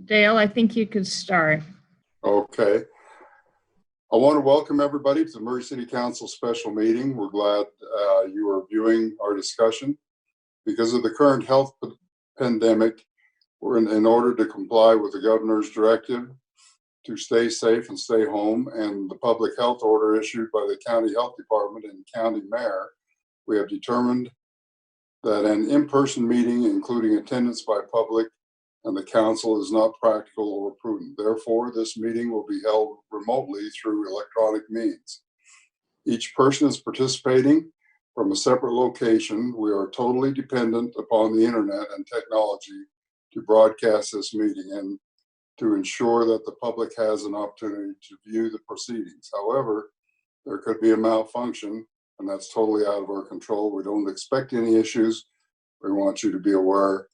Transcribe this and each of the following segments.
Dale, I think you could start. Okay. I want to welcome everybody to the Murray City Council special meeting. We're glad you are viewing our discussion. Because of the current health pandemic, we're in order to comply with the governor's directive to stay safe and stay home and the public health order issued by the county health department and county mayor, we have determined that an in-person meeting, including attendance by public and the council, is not practical or prudent. Therefore, this meeting will be held remotely through electronic means. Each person is participating from a separate location. We are totally dependent upon the internet and technology to broadcast this meeting and to ensure that the public has an opportunity to view the proceedings. However, there could be a malfunction, and that's totally out of our control. We don't expect any issues. We want you to be aware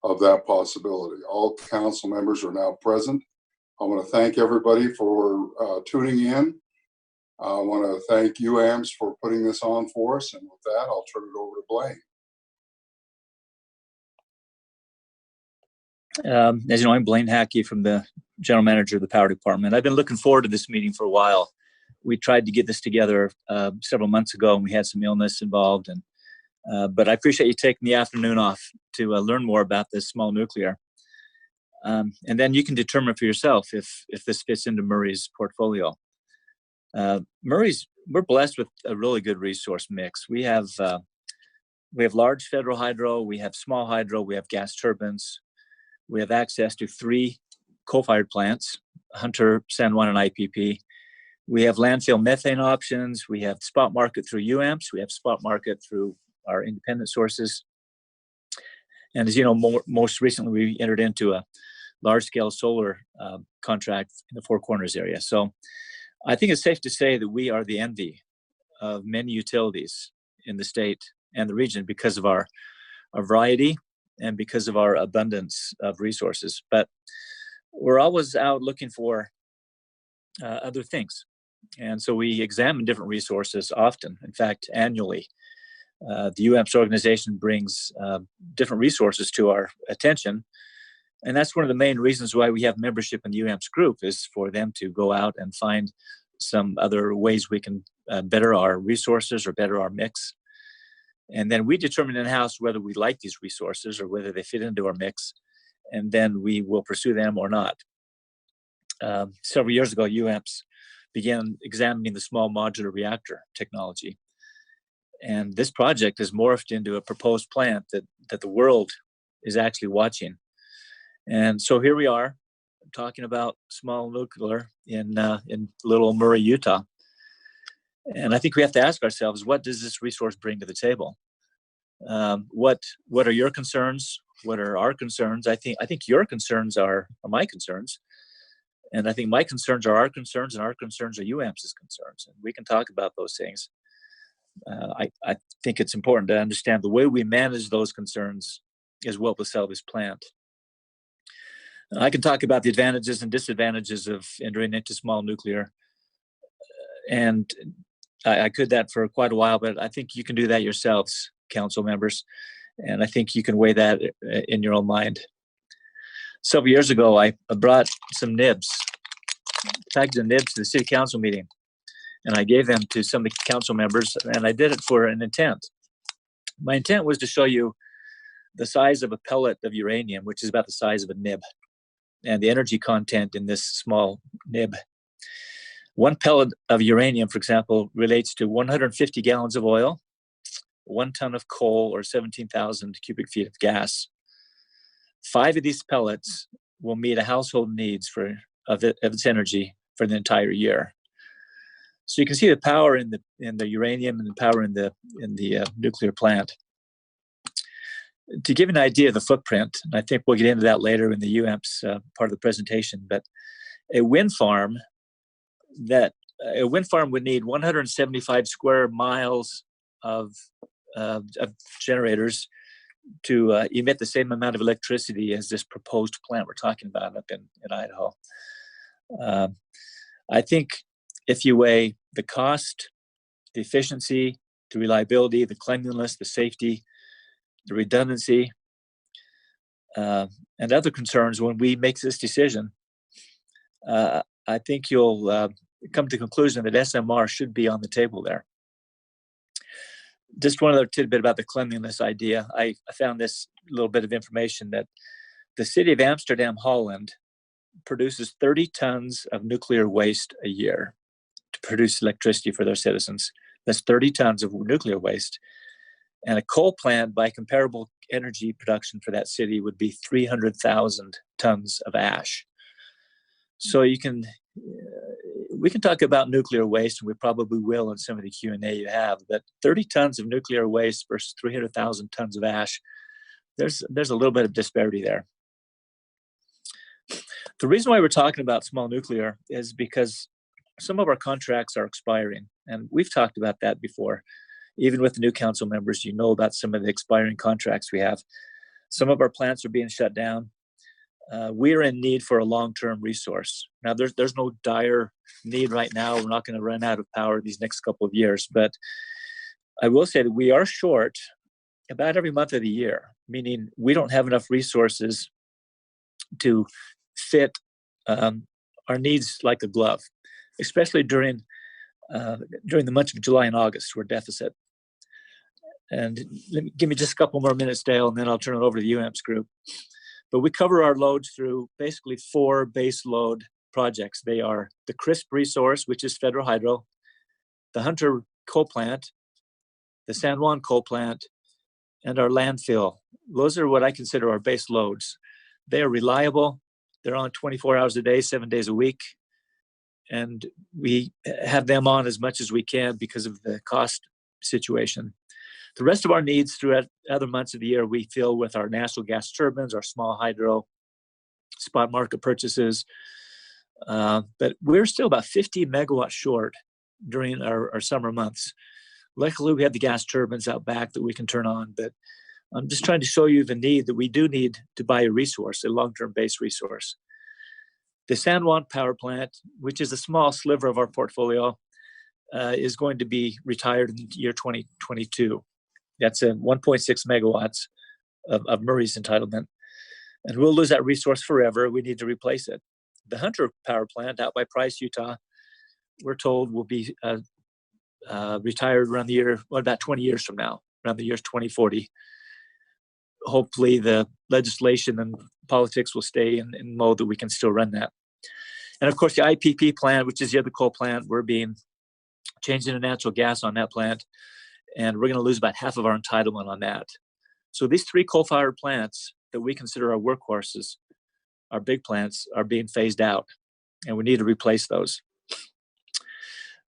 of that possibility. All council members are now present. I want to thank everybody for tuning in. I want to thank UAMS for putting this on for us. And with that, I'll turn it over to Blaine. As you know, I'm Blaine Hackey from the General Manager of the Power Department. I've been looking forward to this meeting for a while. We tried to get this together several months ago, and we had some illness involved. But I appreciate you taking the afternoon off to learn more about this small nuclear. And then you can determine for yourself if this fits into Murray's portfolio. We're blessed with a really good resource mix. We have large federal hydro, we have small hydro, we have gas turbines. We have access to 3 coal-fired plants, Hunter, San Juan, and IPP. We have landfill methane options. We have spot market through UAMPS. We have spot market through our independent sources. And as you know, most recently, we entered into a large-scale solar contract in the Four Corners area. So I think it's safe to say that we are the envy of many utilities in the state and the region because of our variety and because of our abundance of resources. But we're always out looking for other things. And so we examine different resources often, in fact, annually. The UAMPS organization brings different resources to our attention. And that's one of the main reasons why we have membership in the UAMPS group, is for them to go out and find some other ways we can better our resources or better our mix. And then we determine in-house whether we like these resources or whether they fit into our mix, and then we will pursue them or not. Several years ago, UAMPS began examining the small modular reactor technology. And this project has morphed into a proposed plant that the world is actually watching. And so here we are talking about small nuclear in little Murray, Utah. And I think we have to ask ourselves, what does this resource bring to the table? What are your concerns? What are our concerns? I think your concerns are my concerns. And I think my concerns are our concerns, and our concerns are UAMPS's concerns. And we can talk about those things. I think it's important to understand the way we manage those concerns is what will sell this plant. I can talk about the advantages and disadvantages of entering into small nuclear. And I could that for quite a while, but I think you can do that yourselves, council members. And I think you can weigh that in your own mind. Several years ago, I brought some nibs, packaged nibs to the city council meeting. And I gave them to some of the council members, and I did it for an intent. My intent was to show you the size of a pellet of uranium, which is about the size of a nib, and the energy content in this small nib. One pellet of uranium, for example, relates to 150 gallons of oil, 1 ton of coal, or 17,000 cubic feet of gas. 5 of these pellets will meet a household needs of its energy for the entire year. So you can see the power in the uranium and the power in the nuclear plant. To give you an idea of the footprint, and I think we'll get into that later in the UAMPS part of the presentation, but a wind farm would need 175 square miles of generators to emit the same amount of electricity as this proposed plant we're talking about up in Idaho. I think if you weigh the cost, the efficiency, the reliability, the cleanliness, the safety, the redundancy, and other concerns when we make this decision, I think you'll come to the conclusion that SMR should be on the table there. Just one other tidbit about the cleanliness idea. I found this little bit of information that the city of Amsterdam, Holland, produces 30 tons of nuclear waste a year to produce electricity for their citizens. That's 30 tons of nuclear waste. And a coal plant by comparable energy production for that city would be 300,000 tons of ash. So we can talk about nuclear waste, and we probably will in some of the Q&A you have, but 30 tons of nuclear waste versus 300,000 tons of ash, there's a little bit of disparity there. The reason why we're talking about small nuclear is because some of our contracts are expiring, and we've talked about that before. Even with the new council members, you know about some of the expiring contracts we have. Some of our plants are being shut down. We're in need for a long-term resource. Now, there's no dire need right now. We're not going to run out of power these next couple of years, but I will say that we are short about every month of the year, meaning we don't have enough resources to fit our needs like a glove, especially during the months of July and August. We're deficit. And give me just a couple more minutes, Dale, and then I'll turn it over to the UAMPS group. But we cover our loads through basically 4 base load projects. They are the CRISP resource, which is Federal Hydro, the Hunter coal plant, the San Juan coal plant, and our landfill. Those are what I consider our base loads. They are reliable. They're on 24 hours a day, 7 days a week. And we have them on as much as we can because of the cost situation. The rest of our needs throughout other months of the year, we fill with our natural gas turbines, our small hydro, spot market purchases. But we're still about 50 megawatts short during our summer months. Luckily, we have the gas turbines out back that we can turn on. But I'm just trying to show you the need that we do need to buy a resource, a long-term base resource. The San Juan power plant, which is a small sliver of our portfolio, is going to be retired in the year 2022. That's 1.6 megawatts of Murray's entitlement. And we'll lose that resource forever. We need to replace it. The Hunter power plant out by Price, Utah, we're told will be retired around the year, about 20 years from now, around the year 2040. Hopefully the legislation and politics will stay in mode that we can still run that. And of course, the IPP plant, which is the other coal plant, we're being changed into natural gas on that plant. And we're going to lose about half of our entitlement on that. So these 3 coal-fired plants that we consider our workhorses, our big plants, are being phased out. And we need to replace those.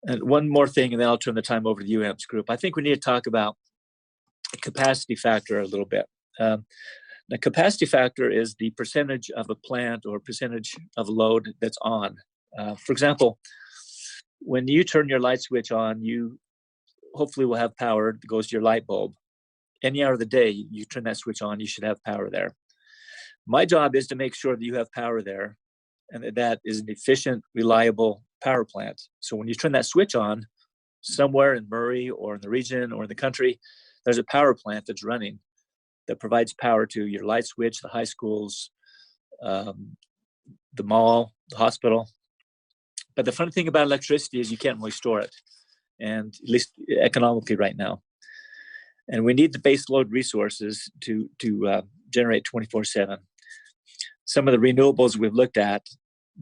And one more thing, and then I'll turn the time over to the UAMPS group. I think we need to talk about capacity factor a little bit. The capacity factor is the percentage of a plant or percentage of load that's on. For example, when you turn your light switch on, you hopefully will have power that goes to your light bulb. Any hour of the day, you turn that switch on, you should have power there. My job is to make sure that you have power there and that is an efficient, reliable power plant. So when you turn that switch on, somewhere in Murray or in the region or in the country, there's a power plant that's running that provides power to your light switch, the high schools, the mall, the hospital. But the funny thing about electricity is you can't really store it, and at least economically right now. And we need the base load resources to generate 24/7. Some of the renewables we've looked at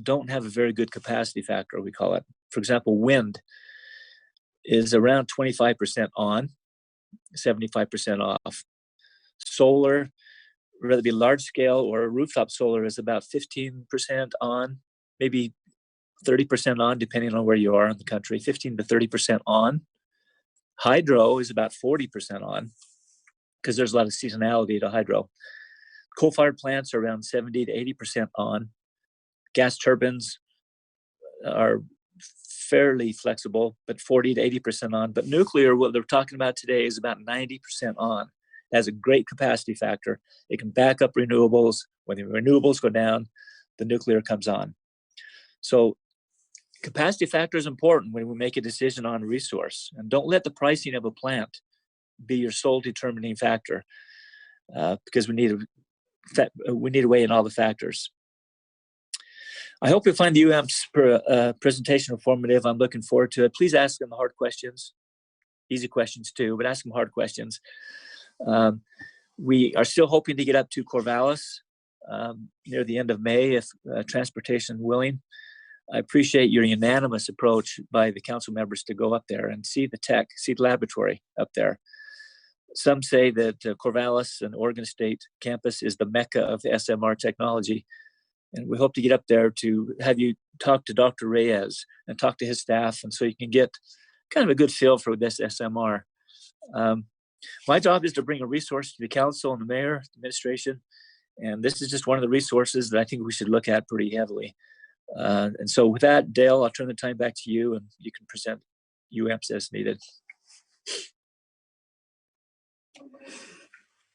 don't have a very good capacity factor, we call it. For example, wind is around 25% on, 75% off. Solar, whether it be large scale or rooftop solar, is about 15% on, maybe 30% on, depending on where you are in the country, 15 to 30% on. Hydro is about 40% on, because there's a lot of seasonality to hydro. Coal-fired plants are around 70 to 80% on. Gas turbines are fairly flexible, but 40 to 80% on. But nuclear, what they're talking about today, is about 90% on. It has a great capacity factor. It can back up renewables. When the renewables go down, the nuclear comes on. So capacity factor is important when we make a decision on a resource. And don't let the pricing of a plant be your sole determining factor, because we need to we need to weigh in all the factors. I hope you find the UAMPS presentation informative. I'm looking forward to it. Please ask them hard questions, easy questions too, but ask them hard questions. We are still hoping to get up to Corvallis near the end of May, if transportation willing. I appreciate your unanimous approach by the council members to go up there and see the tech, see the laboratory up there. Some say that Corvallis and Oregon State campus is the mecca of the SMR technology. And we hope to get up there to have you talk to Dr. Reyes and talk to his staff, and so you can get kind of a good feel for this SMR. My job is to bring a resource to the council and the mayor, administration, and this is just one of the resources that I think we should look at pretty heavily. And so with that, Dale, I'll turn the time back to you, and you can present UAMPS as needed.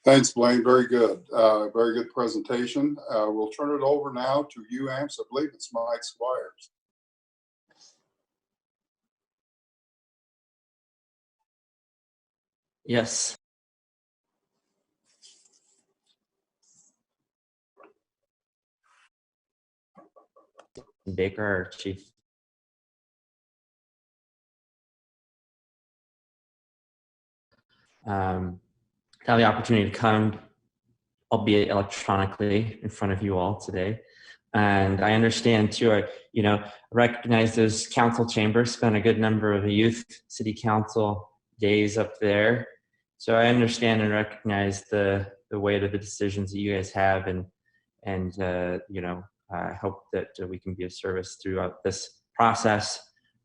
Thanks, Blaine. Very good. Very good presentation. We'll turn it over now to UAMPS. I believe it's Mike Squires. Yes. Baker, our chief. To have the opportunity to come, albeit electronically, in front of you all today. And I understand too, I recognize those council chambers, spent a good number of the youth city council days up there. So I understand and recognize the weight of the decisions that you guys have, and I hope that we can be of service throughout this process,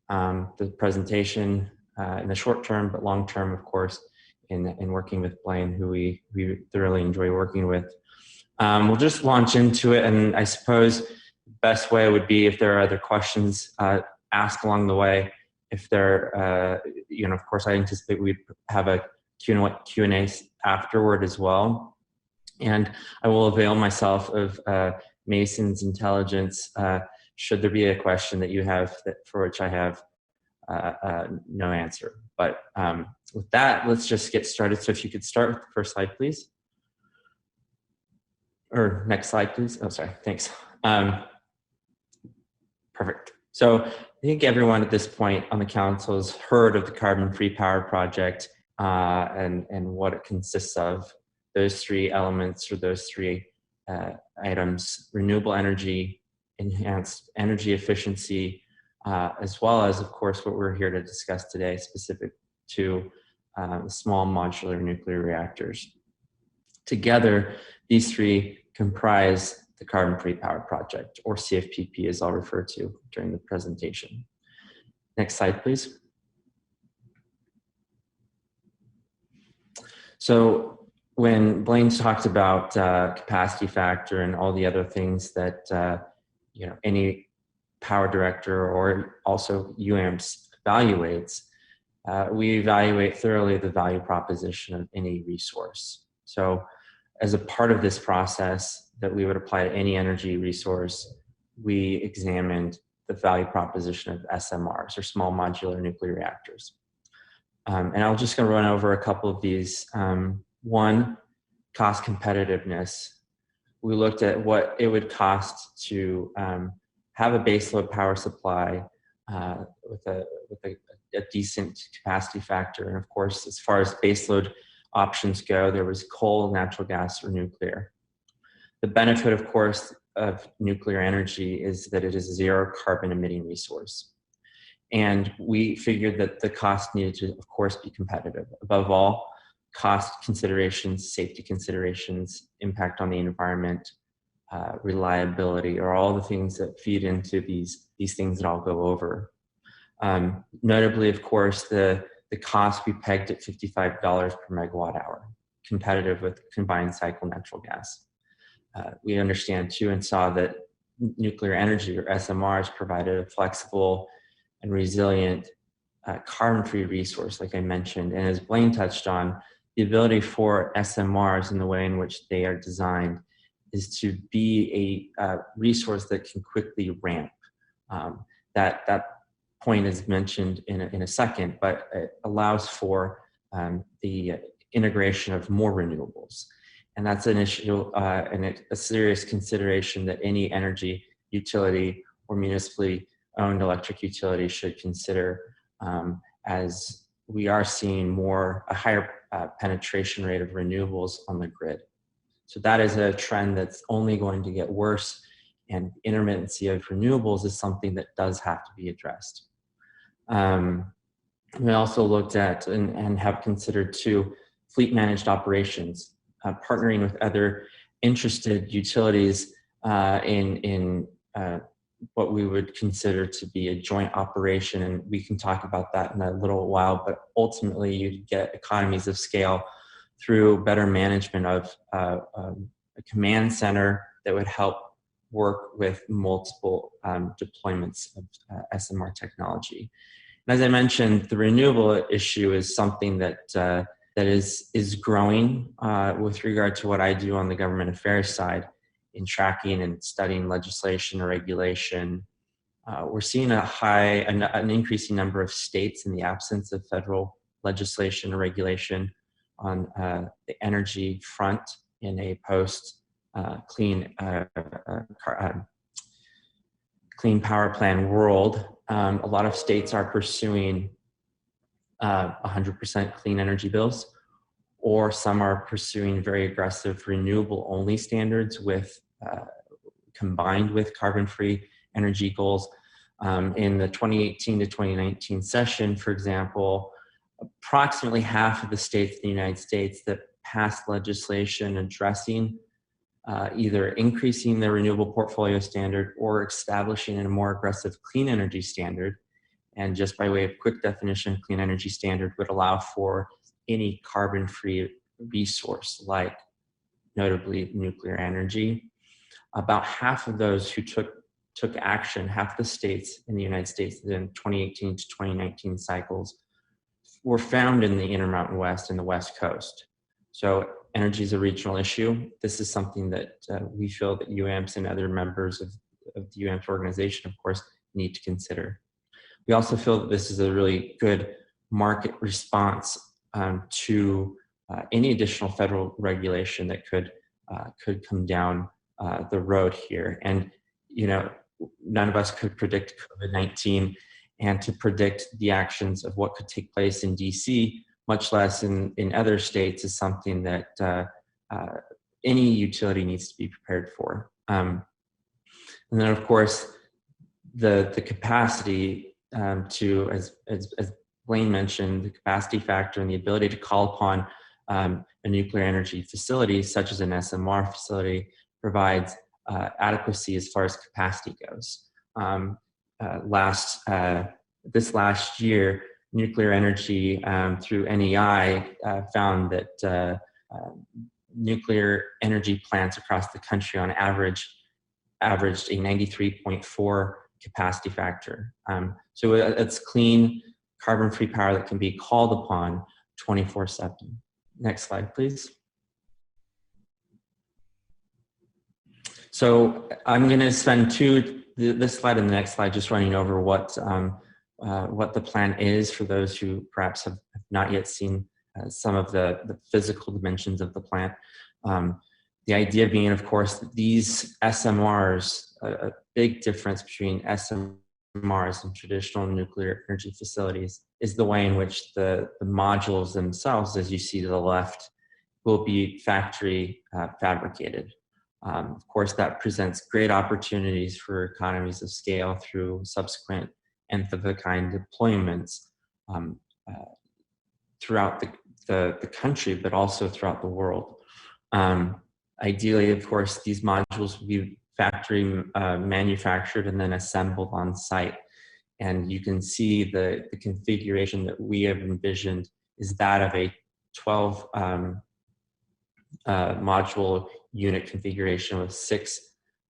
the presentation in the short term, but long term, of course, in working with Blaine, who we thoroughly enjoy working with. We'll just launch into it, and I suppose the best way would be if there are other questions, ask along the way. If there, of course, I anticipate we'd have a Q&A afterward as well. And I will avail myself of Mason's intelligence should there be a question that you have for which I have no answer. But with that, let's just get started. So if you could start with the first slide, please. Or next slide, please. Oh, sorry, thanks. Perfect. So I think everyone at this point on the council has heard of the Carbon-Free Power Project and what it consists of. Those three elements, or those three items: renewable energy, enhanced energy efficiency, as well as, of course, what we're here to discuss today, specific to small modular nuclear reactors. Together, these three comprise the Carbon-Free Power Project, or CFPP as I'll refer to during the presentation. Next slide, please. So when Blaine talked about capacity factor and all the other things that any power director or also UAMPS evaluates, we evaluate thoroughly the value proposition of any resource. So as a part of this process that we would apply to any energy resource, we examined the value proposition of SMRs, or small modular nuclear reactors. And I'm just gonna run over a couple of these. One, cost competitiveness. We looked at what it would cost to have a baseload power supply with a decent capacity factor. And of course, as far as baseload options go, there was coal, natural gas, or nuclear. The benefit, of course, of nuclear energy is that it is a zero carbon emitting resource. And we figured that the cost needed to, of course, be competitive. Above all, cost considerations, safety considerations, impact on the environment, reliability, are all the things that feed into these things that I'll go over. Notably, of course, the cost we pegged at $55 per megawatt hour, competitive with combined cycle natural gas. We understand too and saw that nuclear energy, or SMRs, provided a flexible and resilient carbon-free resource, like I mentioned. And as Blaine touched on, the ability for SMRs, in the way in which they are designed, is to be a resource that can quickly ramp. That point is mentioned in a second, but it allows for the integration of more renewables. And that's an issue and a serious consideration that any energy utility or municipally owned electric utility should consider, as we are seeing a higher penetration rate of renewables on the grid. So that is a trend that's only going to get worse, and intermittency of renewables is something that does have to be addressed. We also looked at and have considered too fleet managed operations, partnering with other interested utilities in what we would consider to be a joint operation. And we can talk about that in a little while, but ultimately you get economies of scale through better management of a command center that would help work with multiple deployments of SMR technology. And as I mentioned, the renewable issue is something that is growing with regard to what I do on the government affairs side in tracking and studying legislation or regulation. We're seeing an increasing number of states in the absence of federal legislation or regulation on the energy front in a post clean power plan world. A lot of states are pursuing 100% clean energy bills, or some are pursuing very aggressive renewable only standards with combined with carbon-free energy goals. In the 2018 to 2019 session, for example, approximately half of the states in the United States that passed legislation addressing either increasing the renewable portfolio standard or establishing a more aggressive clean energy standard. And just by way of quick definition, clean energy standard would allow for any carbon-free resource, like notably nuclear energy. About half of those who took action, half the states in the United States in 2018 to 2019 cycles, were found in the Intermountain West and the West Coast. So energy is a regional issue. This is something that we feel that UAMPS and other members of the UAMPS organization, of course, need to consider. We also feel that this is a really good market response to any additional federal regulation that could come down the road here. And, you know, none of us could predict COVID-19, and to predict the actions of what could take place in DC, much less in other states, is something that any utility needs to be prepared for. And then, of course, the capacity to, as Blaine mentioned, the capacity factor and the ability to call upon a nuclear energy facility, such as an SMR facility, provides adequacy as far as capacity goes. This last year, nuclear energy through NEI found that nuclear energy plants across the country on averaged a 93.4 capacity factor. So it's clean, carbon-free power that can be called upon 24/7. Next slide, please. So I'm going to spend this slide and the next slide just running over what the plan is for those who perhaps have not yet seen some of the physical dimensions of the plant. The idea being, of course, that these SMRs, a big difference between SMRs and traditional nuclear energy facilities is the way in which the modules themselves, as you see to the left, will be factory fabricated. Of course, that presents great opportunities for economies of scale through subsequent nth-of-a-kind deployments throughout the country, but also throughout the world. Ideally, of course, these modules will be factory manufactured and then assembled on site. And you can see the configuration that we have envisioned is that of a 12 module unit configuration with 6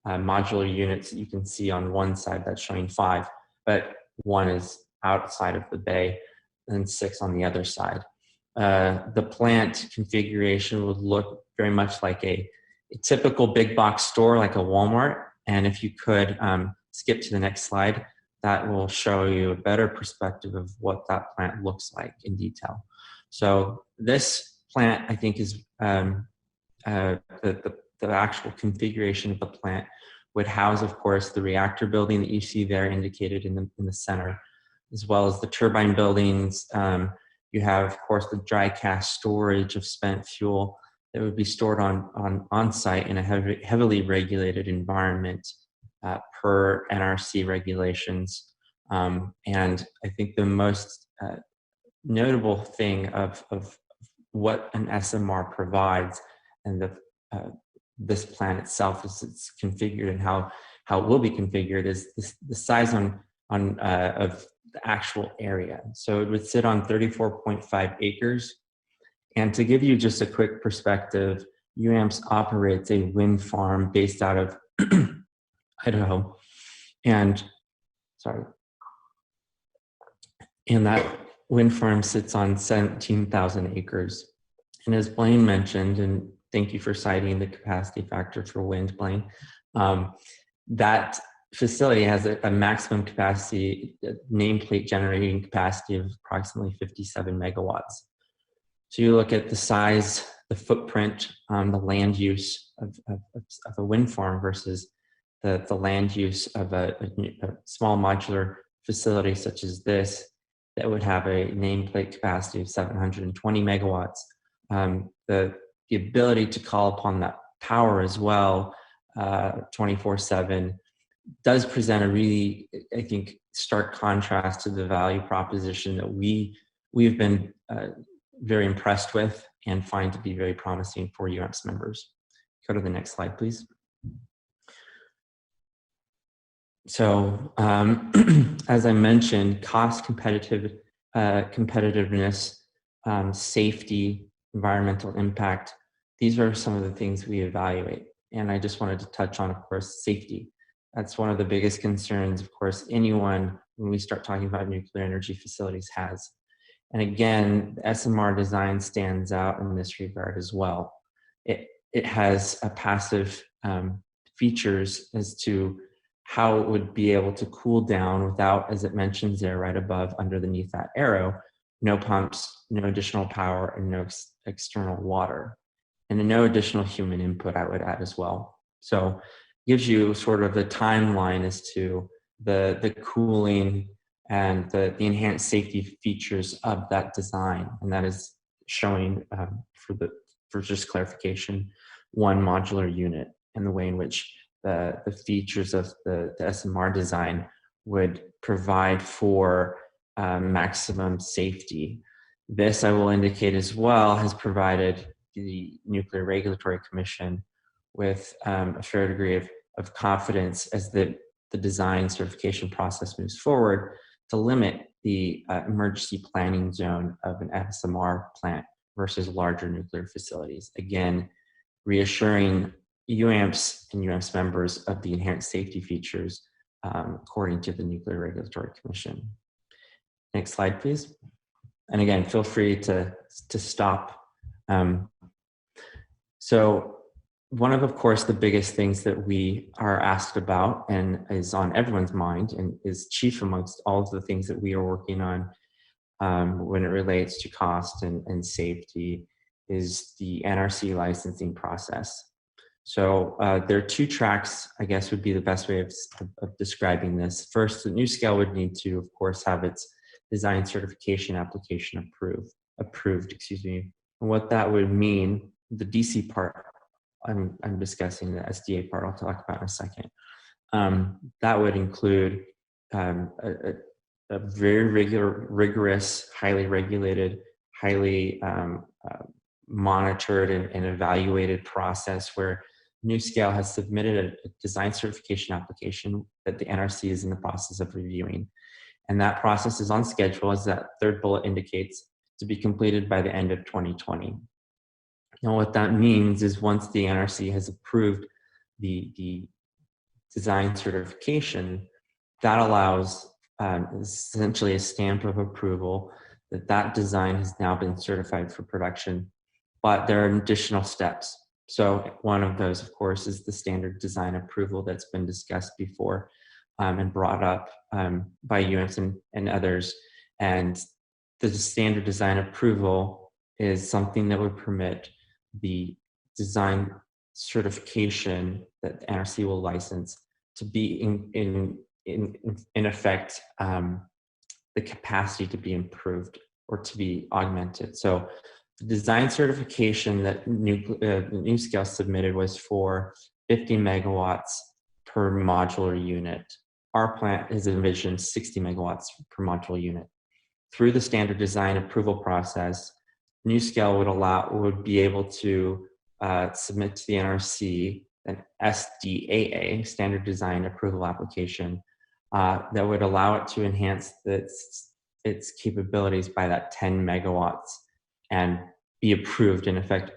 modular units that you can see on one side. That's showing 5, but 1 is outside of the bay and 6 on the other side. The plant configuration would look very much like a typical big box store, like a Walmart. And if you could skip to the next slide, that will show you a better perspective of what that plant looks like in detail. So this plant, I think, is the actual configuration of the plant would house, of course, the reactor building that you see there indicated in the center, as well as the turbine buildings. You have, of course, the dry cask storage of spent fuel that would be stored on site in a heavily regulated environment per NRC regulations. And I think the most notable thing of what an SMR provides and this plan itself is it's configured and how it will be configured is the size of the actual area. So it would sit on 34.5 acres. And to give you just a quick perspective, UAMPS operates a wind farm based out of Idaho. And that wind farm sits on 17,000 acres. And as Blaine mentioned, and thank you for citing the capacity factor for wind, Blaine, that facility has a maximum capacity, nameplate generating capacity of approximately 57 megawatts. So you look at the size, the footprint, the land use of a wind farm versus the land use of a small modular facility such as this that would have a nameplate capacity of 720 megawatts. The ability to call upon that power as well 24/7 does present a really, I think, stark contrast to the value proposition that we've been very impressed with and find to be very promising for UAMPS members. Go to the next slide, please. So as I mentioned, cost competitiveness, safety, environmental impact, these are some of the things we evaluate. And I just wanted to touch on, of course, safety. That's one of the biggest concerns, of course, anyone, when we start talking about nuclear energy facilities, has. And again, the SMR design stands out in this regard as well. It has a passive features as to how it would be able to cool down without, as it mentions there right above underneath that arrow, no pumps, no additional power, and no external water. And no additional human input, I would add as well. So gives you sort of the timeline as to the cooling and the enhanced safety features of that design. And that is showing, for just clarification, one modular unit and the way in which the features of the SMR design would provide for maximum safety. This, I will indicate as well, has provided the Nuclear Regulatory Commission with a fair degree of confidence as the design certification process moves forward to limit the emergency planning zone of an SMR plant versus larger nuclear facilities. Again, reassuring UAMPS and UAMPS members of the inherent safety features according to the Nuclear Regulatory Commission. Next slide, please. And again, feel free to stop. So one of course, the biggest things that we are asked about and is on everyone's mind and is chief amongst all of the things that we are working on when it relates to cost and safety is the NRC licensing process. So there are two tracks, I guess, would be the best way of describing this. First, the NuScale would need to, of course, have its design certification application approved, excuse me. And what that would mean, the DC part, I'm discussing the SDA part, I'll talk about in a second. That would include a very rigorous, highly regulated, highly monitored and evaluated process where NuScale has submitted a design certification application that the NRC is in the process of reviewing. And that process is on schedule, as that third bullet indicates, to be completed by the end of 2020. Now, what that means is once the NRC has approved the design certification, that allows essentially a stamp of approval that that design has now been certified for production. But there are additional steps. So one of those, of course, is the standard design approval that's been discussed before and brought up by UAMPS and others. And the standard design approval is something that would permit the design certification that the NRC will license to be in effect the capacity to be improved or to be augmented. So the design certification that NuScale submitted was for 50 megawatts per modular unit. Our plant has envisioned 60 megawatts per modular unit. Through the standard design approval process, NuScale would be able to submit to the NRC an SDAA, Standard Design Approval Application, that would allow it to enhance its capabilities by that 10 megawatts and be approved in effect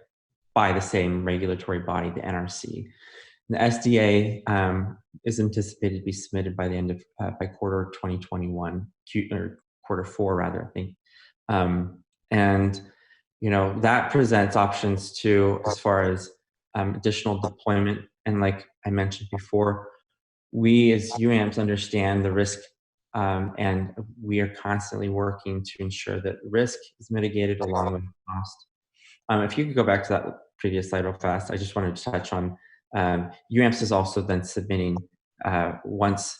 by the same regulatory body, the NRC. The SDA is anticipated to be submitted by the end of by quarter 2021, or quarter 4 rather, I think. And you know, that presents options too as far as additional deployment. And like I mentioned before, we as UAMPS understand the risk, and we are constantly working to ensure that risk is mitigated along with cost. If you could go back to that previous slide real fast, I just wanted to touch on UAMPS is also then submitting, once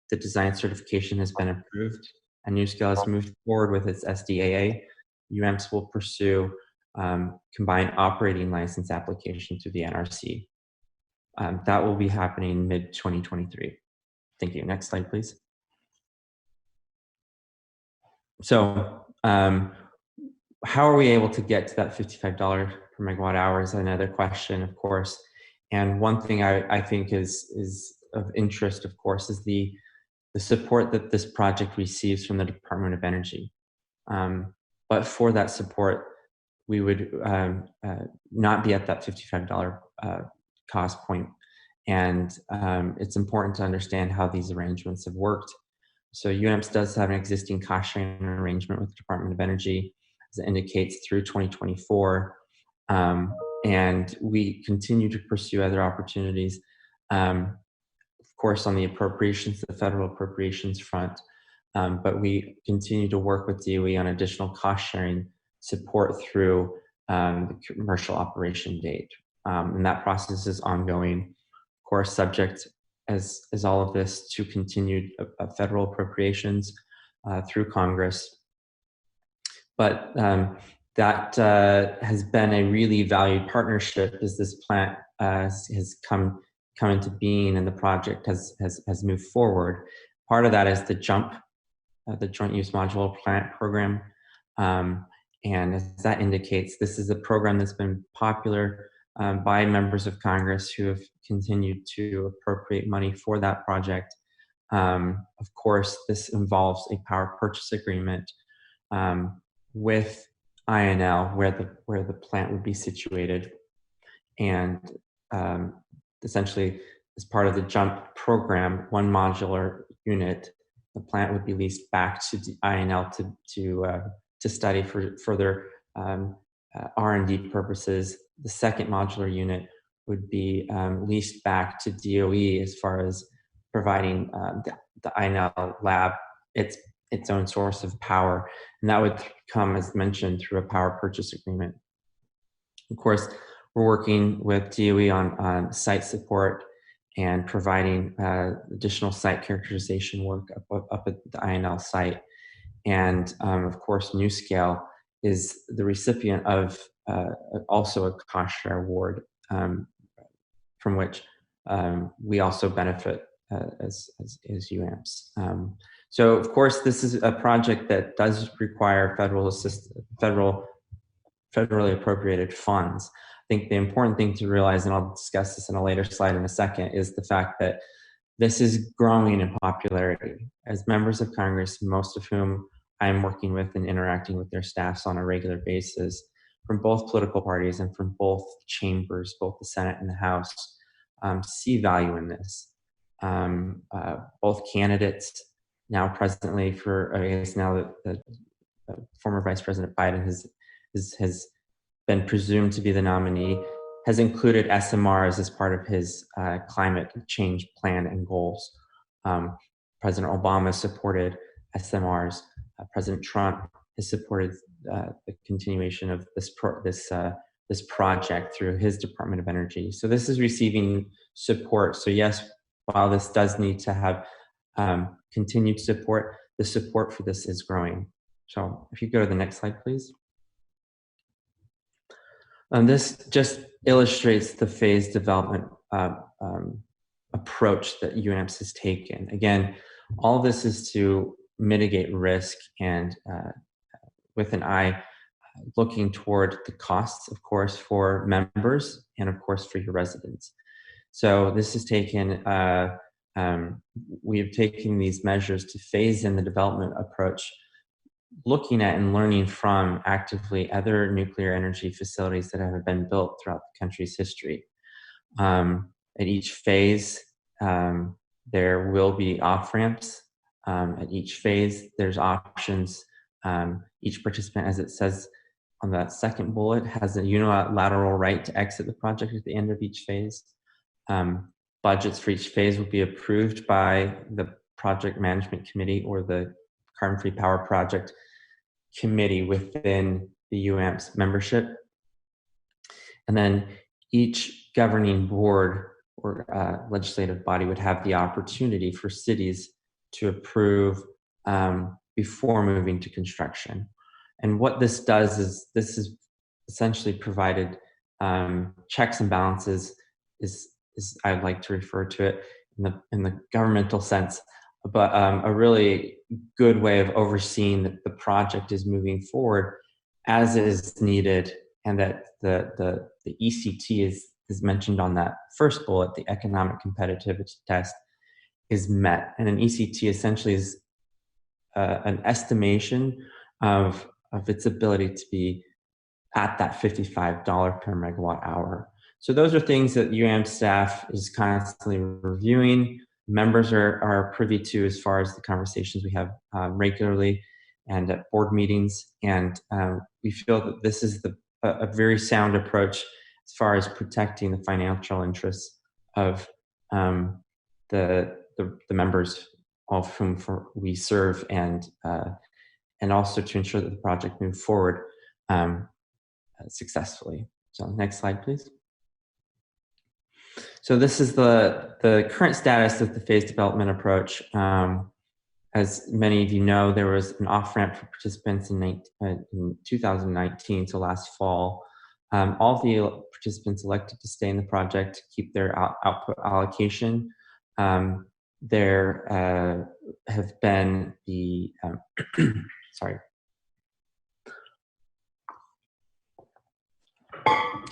the design certification has been approved and NuScale has moved forward with its SDAA, UAMPS will pursue combined operating license application to the NRC. That will be happening mid-2023. Thank you. Next slide, please. So how are we able to get to that $55 per megawatt hour is another question, of course. And one thing I think is of interest, of course, is the support that this project receives from the Department of Energy. But for that support, we would not be at that $55 cost point. And it's important to understand how these arrangements have worked. So UAMPS does have an existing cost sharing arrangement with the Department of Energy, as it indicates, through 2024. And we continue to pursue other opportunities, of course, on the appropriations, the federal appropriations front. But we continue to work with DOE on additional cost sharing support through the commercial operation date. And that process is ongoing, of course, subject as all of this to continued federal appropriations through Congress. But that has been a really valued partnership as this plant has come into being and the project has moved forward. Part of that is the JUMP, the Joint Use Modular Plant Program. And as that indicates, this is a program that's been popular by members of Congress who have continued to appropriate money for that project. Of course, this involves a power purchase agreement with INL, where the plant would be situated. And essentially, as part of the JUMP program, one modular unit, the plant would be leased back to the INL to study for further R&D purposes. The second modular unit would be leased back to DOE as far as providing the INL lab its own source of power. And that would come, as mentioned, through a power purchase agreement. Of course, we're working with DOE on site support and providing additional site characterization work up at the INL site. And of course, NuScale is the recipient of also a cost share award from which we also benefit as UAMPS. So of course, this is a project that does require federally appropriated funds. I think the important thing to realize, and I'll discuss this in a later slide in a second, is the fact that this is growing in popularity. As members of Congress, most of whom I'm working with and interacting with their staffs on a regular basis, from both political parties and from both chambers, both the Senate and the House, see value in this. Both candidates now presently for, I guess now that former Vice President Biden has been presumed to be the nominee, has included SMRs as part of his climate change plan and goals. President Obama supported SMRs. President Trump has supported the continuation of this this project through his Department of Energy. So this is receiving support. So yes, while this does need to have continued support, the support for this is growing. So if you go to the next slide, please. This just illustrates the phased development approach that UAMPS has taken. Again, all this is to mitigate risk and with an eye looking toward the costs, of course, for members and of course for your residents. So this has taken, we have taken these measures to phase in the development approach, looking at and learning from actively other nuclear energy facilities that have been built throughout the country's history. At each phase, there will be off-ramps. At each phase, there's options. Each participant, as it says on that second bullet, has a unilateral right to exit the project at the end of each phase. Budgets for each phase will be approved by the project management committee or the Carbon Free Power Project committee within the UAMPS membership. And then each governing board or legislative body would have the opportunity for cities to approve before moving to construction. And what this does is this is essentially provided checks and balances is I'd like to refer to it in the governmental sense, but a really good way of overseeing that the project is moving forward as is needed, and that the ECT is mentioned on that first bullet, the economic competitivity test, is met. And an ECT essentially is an estimation of its ability to be at that $55 per megawatt hour. So those are things that UAMPS staff is constantly reviewing. Members are privy to as far as the conversations we have regularly and at board meetings. And we feel that this is a very sound approach as far as protecting the financial interests of the members, all of whom we serve, and also to ensure that the project moves forward successfully. So next slide, please. So this is the current status of the phased development approach. As many of you know, there was an off-ramp for participants in 2019, so last fall. All of the participants elected to stay in the project to keep their output allocation. There have been the,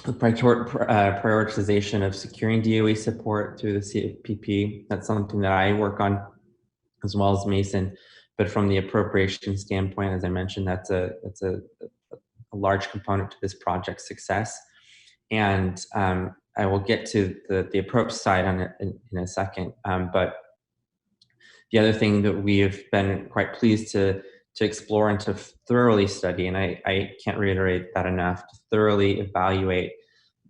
the prioritization of securing DOE support through the CFPP. That's something that I work on, as well as Mason. But from the appropriation standpoint, as I mentioned, that's a large component to this project's success. And I will get to the approach side on it in a second. But the other thing that we have been quite pleased to explore and to thoroughly study, and I can't reiterate that enough, to thoroughly evaluate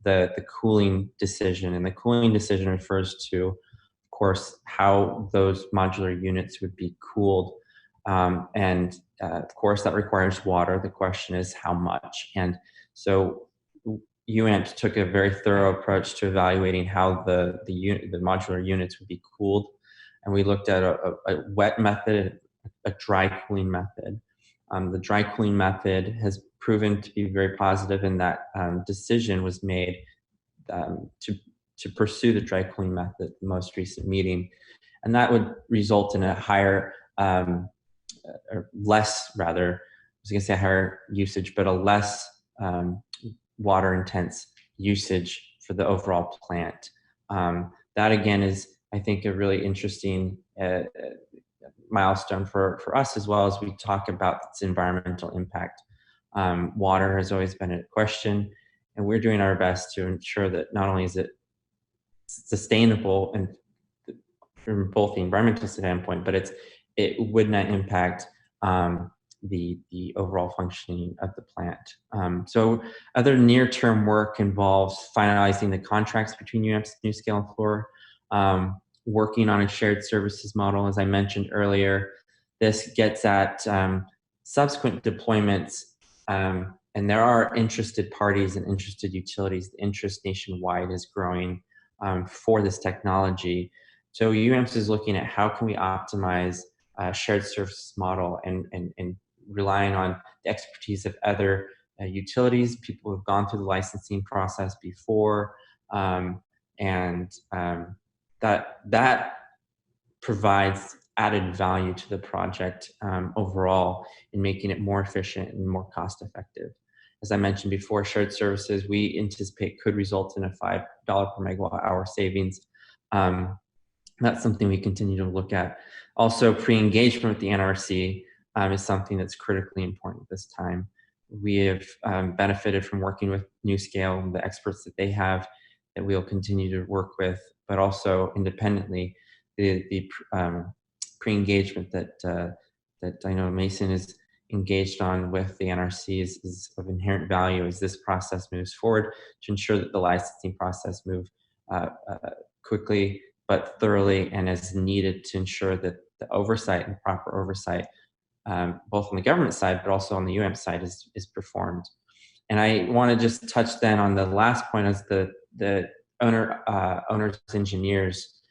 the cooling decision. And the cooling decision refers to, of course, how those modular units would be cooled. Of course, that requires water. The question is how much. And so UAMPS took a very thorough approach to evaluating how the modular units would be cooled. And we looked at a wet method, a dry cooling method. The dry cooling method has proven to be very positive, and that decision was made to pursue the dry cooling method at the most recent meeting. And that would result in a higher, or less rather, I was gonna say higher usage, but a less water intense usage for the overall plant. That again is, I think, a really interesting milestone for us, as well as we talk about its environmental impact. Water has always been a question, and we're doing our best to ensure that not only is it sustainable and from both the environmental standpoint, but it would not impact the overall functioning of the plant. So other near-term work involves finalizing the contracts between UAMPS, NuScale, and Fluor, working on a shared services model, as I mentioned earlier. This gets at subsequent deployments And there are interested parties and interested utilities. The interest nationwide is growing for this technology. So UAMPS is looking at how can we optimize shared services model and relying on the expertise of other utilities, people who have gone through the licensing process before, that provides added value to the project overall in making it more efficient and more cost effective. As I mentioned before, shared services we anticipate could result in a $5 per megawatt hour savings. That's something we continue to look at. Also, pre-engagement with the NRC is something that's critically important at this time. We have benefited from working with NuScale, the experts that they have, that we'll continue to work with, but also independently, the pre-engagement that I know Mason is engaged on with the NRC is of inherent value as this process moves forward to ensure that the licensing process moves quickly but thoroughly and as needed to ensure that the oversight and proper oversight, both on the government side but also on the UAMPS side, is performed. And I want to just touch then on the last point as the owners engineers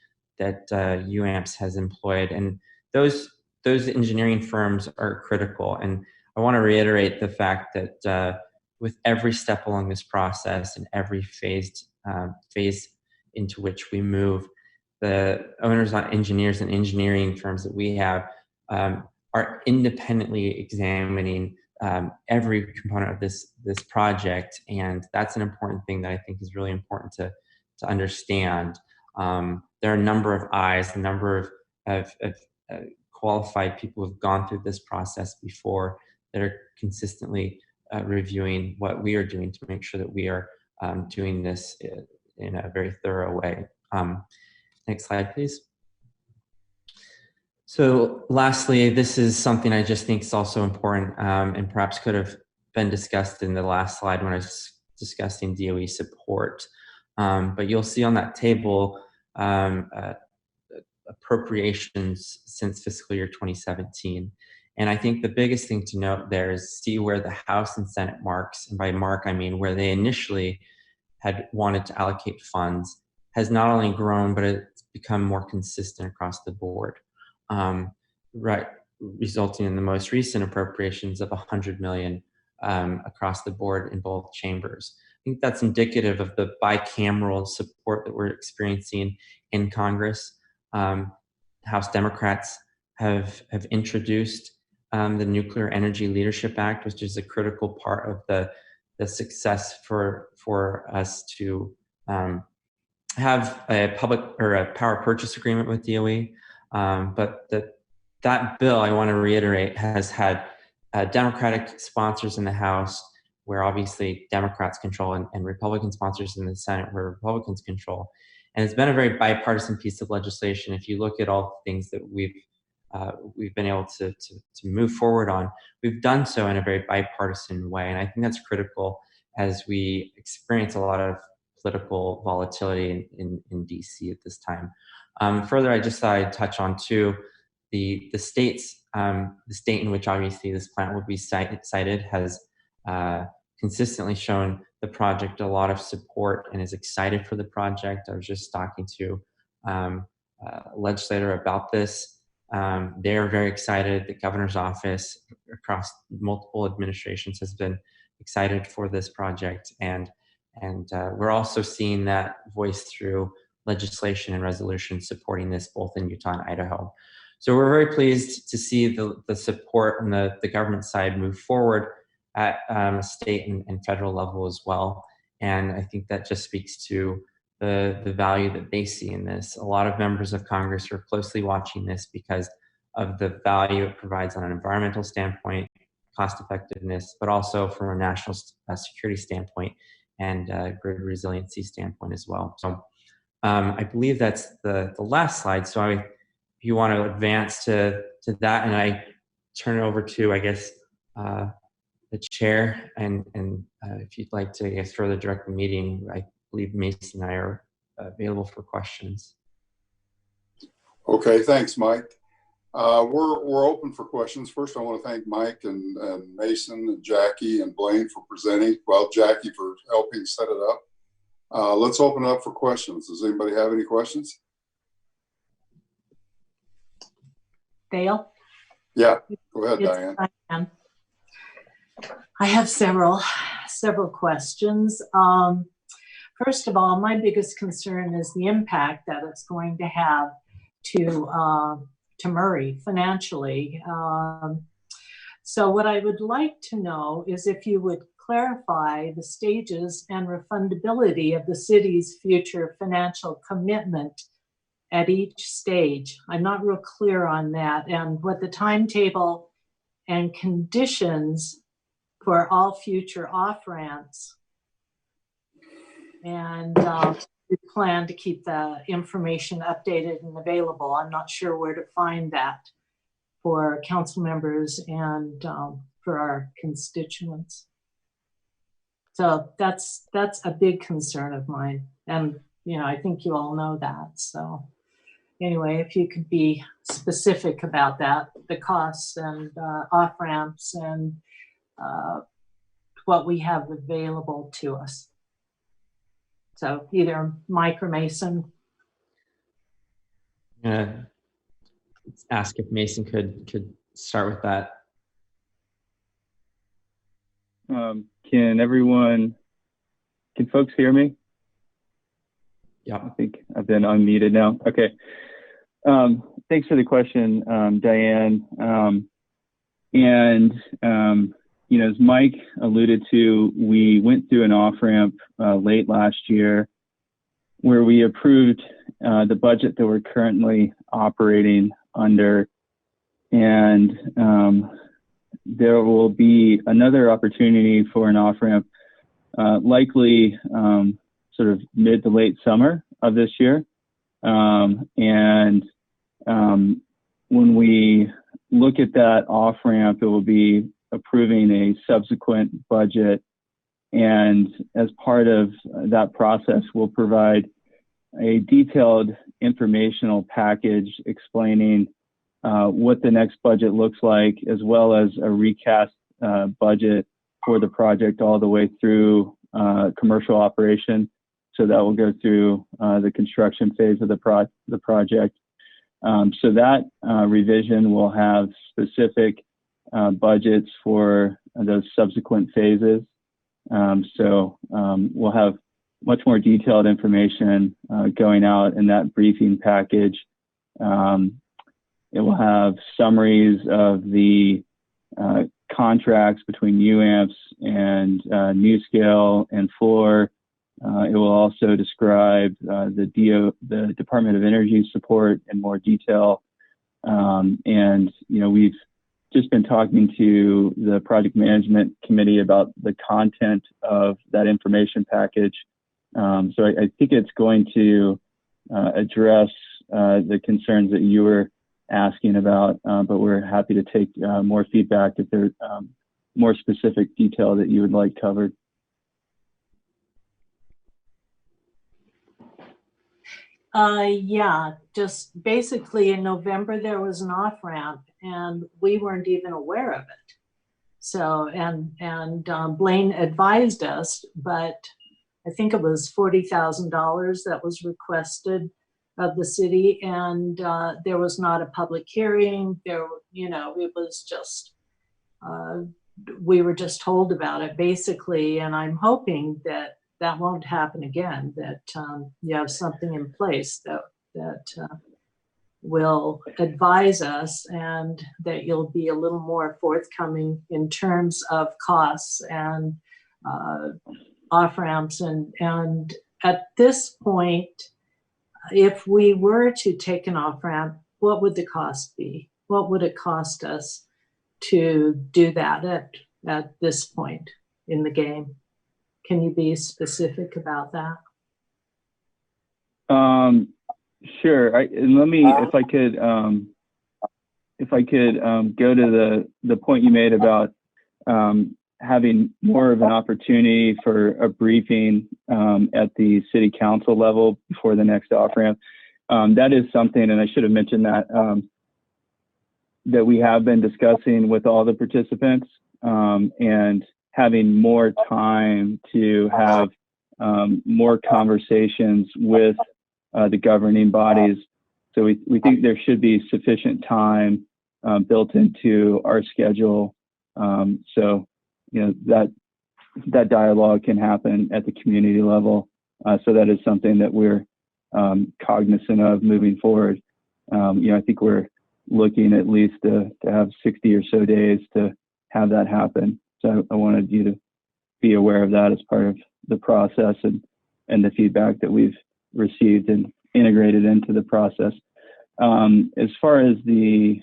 that UAMPS has employed, and those engineering firms are critical. And I want to reiterate the fact that with every step along this process and every phase into which we move, the owners, engineers, and engineering firms that we have are independently examining every component of this project, and that's an important thing that I think is really important to understand. There are a number of eyes, a number of qualified people who've gone through this process before that are consistently reviewing what we are doing to make sure that we are doing this in a very thorough way. Next slide, please. So lastly, this is something I just think is also important and perhaps could have been discussed in the last slide when I was discussing DOE support. But you'll see on that table appropriations since fiscal year 2017. And I think the biggest thing to note there is see where the House and Senate marks, and by mark I mean where they initially had wanted to allocate funds, has not only grown, but it's become more consistent across the board, resulting in the most recent appropriations of $100 million across the board in both chambers. I think that's indicative of the bicameral support that we're experiencing in Congress. House Democrats have introduced the Nuclear Energy Leadership Act, which is a critical part of the success for us to have a public or a power purchase agreement with DOE. But that bill, I want to reiterate, has had Democratic sponsors in the House, where obviously Democrats control, and Republican sponsors in the Senate, where Republicans control. And it's been a very bipartisan piece of legislation. If you look at all the things that we've been able to move forward on, we've done so in a very bipartisan way. And I think that's critical as we experience a lot of political volatility in DC at this time. Further, I just thought I'd touch on too, the states, the state in which obviously this plant would be sited has consistently shown the project a lot of support and is excited for the project. I was just talking to a legislator about this. They're very excited. The governor's office across multiple administrations has been excited for this project, and we're also seeing that voice through legislation and resolutions supporting this both in Utah and Idaho. So we're very pleased to see the support on the government side move forward at state and federal level as well. And I think that just speaks to the value that they see in this. A lot of members of Congress are closely watching this because of the value it provides on an environmental standpoint, cost effectiveness, but also from a national security standpoint and grid resiliency standpoint as well. So I believe that's the last slide. So if you want to advance to that, and I turn it over to, I guess, the chair, and if you'd like to, I guess, further direct the meeting, I believe Mason and I are available for questions. Okay, thanks, Mike. We're open for questions. First, I want to thank Mike and Mason and Jackie and Blaine for presenting. Well, Jackie for helping set it up. Let's open it up for questions. Does anybody have any questions? Dale? Yeah, go ahead, It's Diane. I have several questions. First of all, my biggest concern is the impact that it's going to have to Murray financially. So what I would like to know is if you would clarify the stages and refundability of the city's future financial commitment at each stage. I'm not real clear on that, and what the timetable and conditions for all future off-ramps. And we plan to keep the information updated and available. I'm not sure where to find that for council members and for our constituents. So that's a big concern of mine. And, you know, I think you all know that. So anyway, if you could be specific about that, the costs and off-ramps and what we have available to us. So either Mike or Mason. Ask if Mason could start with that. Can folks hear me? Yeah. I think I've been unmuted now. Okay. Thanks for the question, Diane. You know, as Mike alluded to, we went through an off-ramp late last year where we approved the budget that we're currently operating under. And there will be another opportunity for an off-ramp, likely sort of mid to late summer of this year. When we look at that off-ramp, it will be approving a subsequent budget. And as part of that process, we'll provide a detailed informational package explaining what the next budget looks like, as well as a recast budget for the project all the way through commercial operation. So that will go through the construction phase of the project. So that revision will have specific budgets for those subsequent phases. We'll have much more detailed information going out in that briefing package. It will have summaries of the contracts between UAMPS and NuScale and Fluor. It will also describe the Department of Energy support in more detail. And, you know, we've just been talking to the project management committee about the content of that information package. So I think it's going to address the concerns that you were asking about, but we're happy to take more feedback if there's more specific detail that you would like covered. Yeah, just basically in November, there was an off-ramp and we weren't even aware of it. So, and Blaine advised us, but I think it was $40,000 that was requested of the city, and there was not a public hearing. There, you know, it was just, we were just told about it basically, and I'm hoping that that won't happen again, that you have something in place that will advise us and that you'll be a little more forthcoming in terms of costs and off-ramps. And at this point, if we were to take an off-ramp, what would the cost be? What would it cost us to do that at this point in the game? Can you be specific about that? Sure. Let me, if I could go to the point you made about having more of an opportunity for a briefing at the city council level before the next off-ramp. That is something, and I should have mentioned that that we have been discussing with all the participants, and having more time to have more conversations with the governing bodies. So we think there should be sufficient time built into our schedule. So, that dialogue can happen at the community level. So that is something that we're cognizant of moving forward. I think we're looking at least to have 60 or so days to have that happen. So I wanted you to be aware of that as part of the process and the feedback that we've received and integrated into the process. As far as the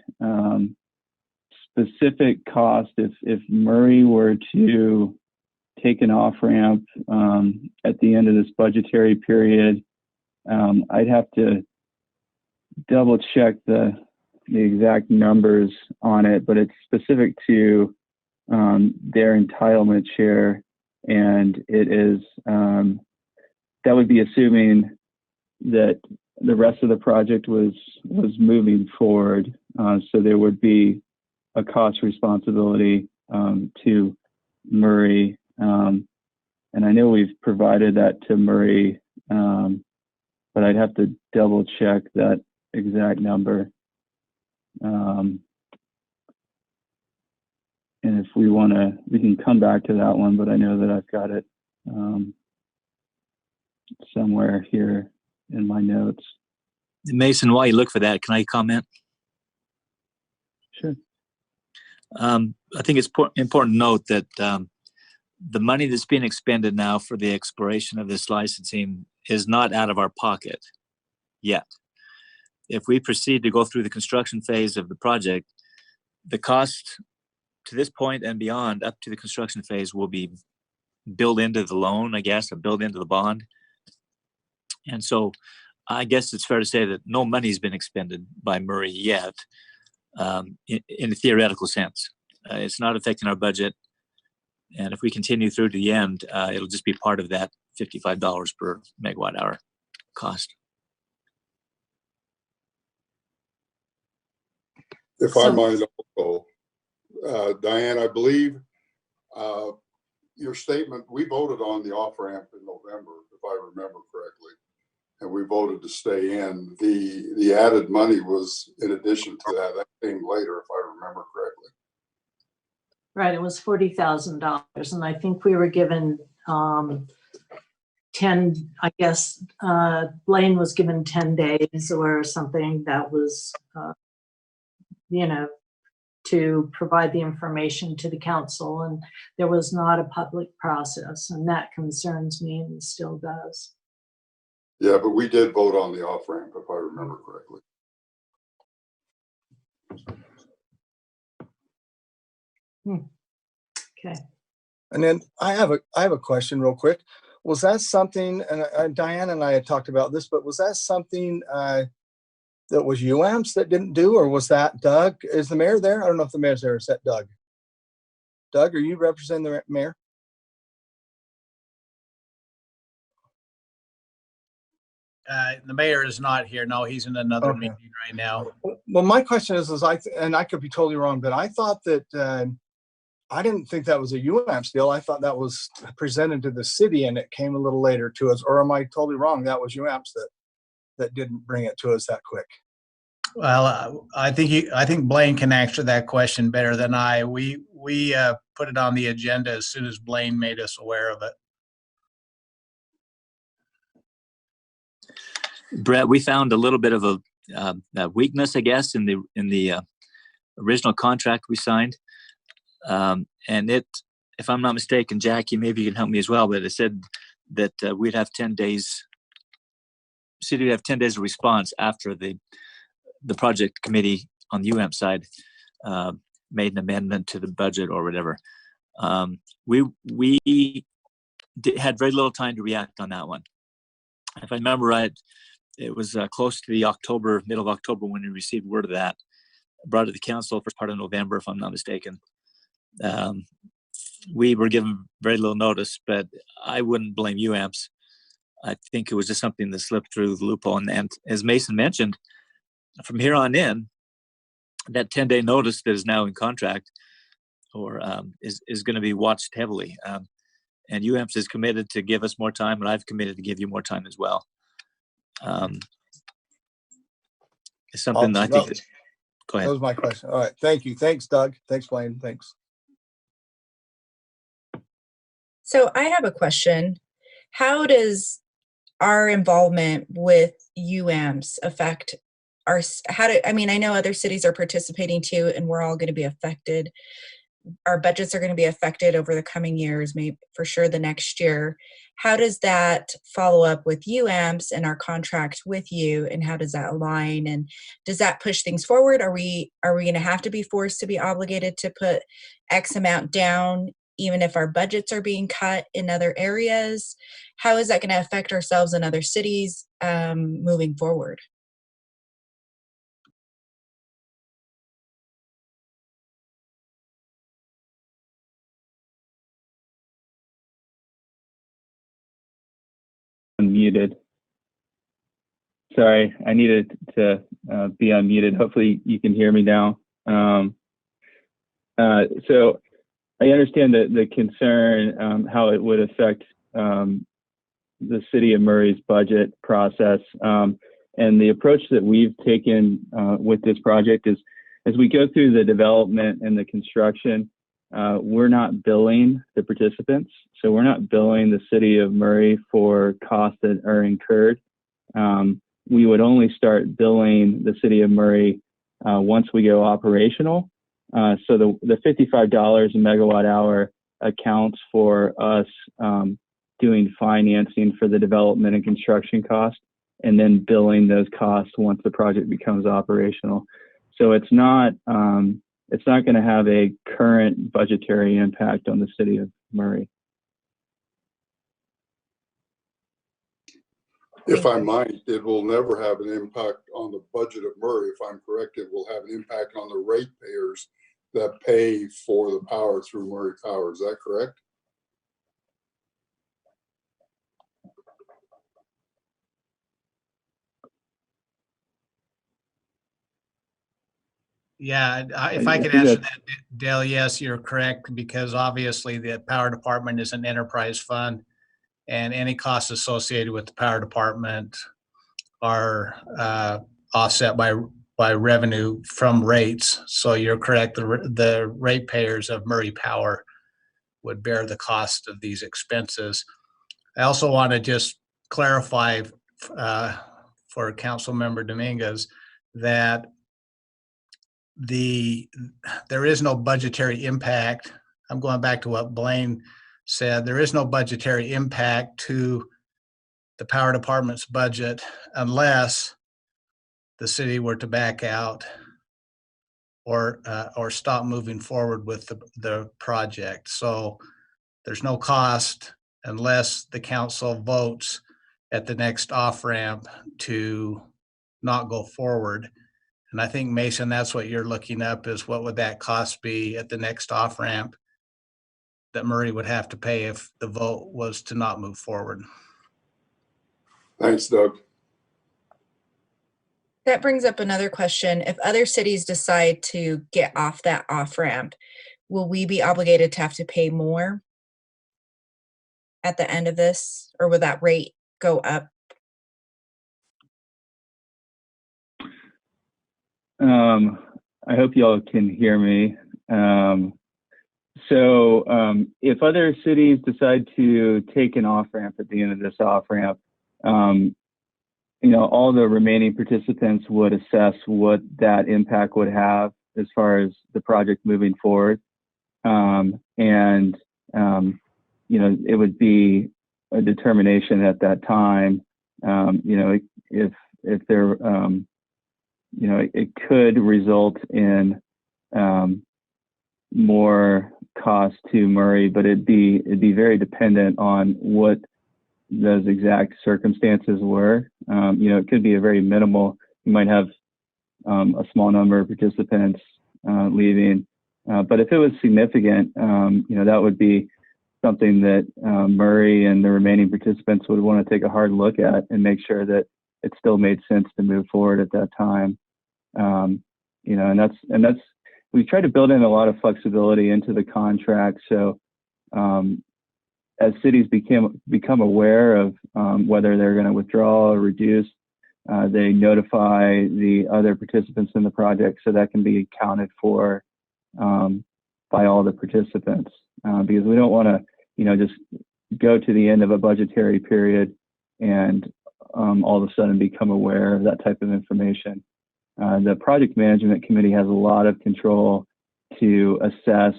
specific cost, if Murray were to take an off-ramp at the end of this budgetary period, I'd have to double check the exact numbers on it, but it's specific to their entitlement share, and it is that would be assuming that the rest of the project was moving forward. So there would be a cost responsibility to Murray, and I know we've provided that to Murray, but I'd have to double check that exact number. And if we want to, we can come back to that one, but I know that I've got it somewhere here in my notes. Mason, while you look for that, can I comment? Sure. I think it's important to note that the money that's being expended now for the exploration of this licensing is not out of our pocket yet. If we proceed to go through the construction phase of the project, the cost to this point and beyond up to the construction phase will be built into the loan, I guess, or built into the bond. And so I guess it's fair to say that no money's been expended by Murray yet, in a theoretical sense. It's not affecting our budget. And if we continue through to the end, it'll just be part of that $55 per megawatt hour cost. If I might also, Diane, I believe your statement, we voted on the off-ramp in November, if I remember correctly, and we voted to stay in. The added money was in addition to that. That came later, if I remember correctly. Right, it was $40,000, and I think we were given 10, I guess, Blaine was given 10 days or something that was, to provide the information to the council, and there was not a public process, and that concerns me and still does. Yeah, but we did vote on the off-ramp, if I remember correctly. Okay. And then I have a question real quick. Was that something, and Diane and I had talked about this, but was that something that was UAMPS that didn't do, or was that Doug? Is the mayor there? I don't know if the mayor's there. Is that Doug? Doug, are you representing the mayor? The mayor is not here. No, he's in another Okay. meeting right now. Well, my question is and I could be totally wrong, but I thought that I didn't think that was a UAMPS deal. I thought that was presented to the city and it came a little later to us. Or am I totally wrong? That was UAMPS that didn't bring it to us that quick. Well, I think Blaine can answer that question better than I. We put it on the agenda as soon as Blaine made us aware of it. Brett, we found a little bit of a weakness, I guess, in the original contract we signed, and it, if I'm not mistaken, Jackie, maybe you can help me as well, but it said that we'd have 10 days. City would have 10 days of response after the project committee on the UAMP side made an amendment to the budget or whatever. We had very little time to react on that one. If I remember right, it was close to the middle of October when we received word of that. Brought it to the council first part of November, if I'm not mistaken. We were given very little notice, but I wouldn't blame UAMPS. I think it was just something that slipped through the loophole. And as Mason mentioned, from here on in, that 10-day notice that is now in contract or is going to be watched heavily. And UAMPS is committed to give us more time, and I've committed to give you more time as well. It's something that I think that, go That ahead. was my question. All right. Thank you. Thanks, Doug. Thanks, Blaine. Thanks. So I have a question. How does our involvement with UAMPS affect our, I mean, I know other cities are participating too, and we're all going to be affected. Our budgets are going to be affected over the coming years, maybe for sure the next year. How does that follow up with UAMPS and our contract with you, and how does that align? And does that push things forward? Are we going to have to be forced to be obligated to put X amount down, even if our budgets are being cut in other areas? How is that going to affect ourselves and other cities moving forward? Unmuted. Sorry, I needed to be unmuted. Hopefully you can hear me now. So I understand the concern, how it would affect the city of Murray's budget process. And the approach that we've taken with this project is, as we go through the development and the construction, we're not billing the participants. So we're not billing the city of Murray for costs that are incurred. We would only start billing the city of Murray once we go operational. So the $55 a megawatt hour accounts for us doing financing for the development and construction costs, and then billing those costs once the project becomes operational. So it's not going to have a current budgetary impact on the city of Murray. If I might, it will never have an impact on the budget of Murray. If I'm correct, it will have an impact on the ratepayers that pay for the power through Murray Power. Is that correct? Yeah, if I could answer that, Dale, yes, you're correct, because obviously the power department is an enterprise fund, and any costs associated with the power department are offset by revenue from rates. So you're correct, the ratepayers of Murray Power would bear the cost of these expenses. I also want to just clarify for Council Member Dominguez that there is no budgetary impact. I'm going back to what Blaine said. There is no budgetary impact to the power department's budget unless the city were to back out or stop moving forward with the project. So there's no cost unless the council votes at the next off-ramp to not go forward. And I think, Mason, that's what you're looking up, is what would that cost be at the next off-ramp that Murray would have to pay if the vote was to not move forward. Thanks, Doug. That brings up another question. If other cities decide to get off that off-ramp, will we be obligated to have to pay more at the end of this, or will that rate go up? I hope y'all can hear me. So if other cities decide to take an off-ramp at the end of this off-ramp, all the remaining participants would assess what that impact would have as far as the project moving forward. It would be a determination at that time, if there, it could result in more cost to Murray, but it'd be very dependent on what those exact circumstances were. It could be a very minimal. You might have a small number of participants leaving, but if it was significant, that would be something that Murray and the remaining participants would want to take a hard look at and make sure that it still made sense to move forward at that time. and that's we try to build in a lot of flexibility into the contract. So as cities become aware of whether they're going to withdraw or reduce, they notify the other participants in the project, so that can be accounted for by all the participants, because we don't want to, just go to the end of a budgetary period and all of a sudden become aware of that type of information. The project management committee has a lot of control to assess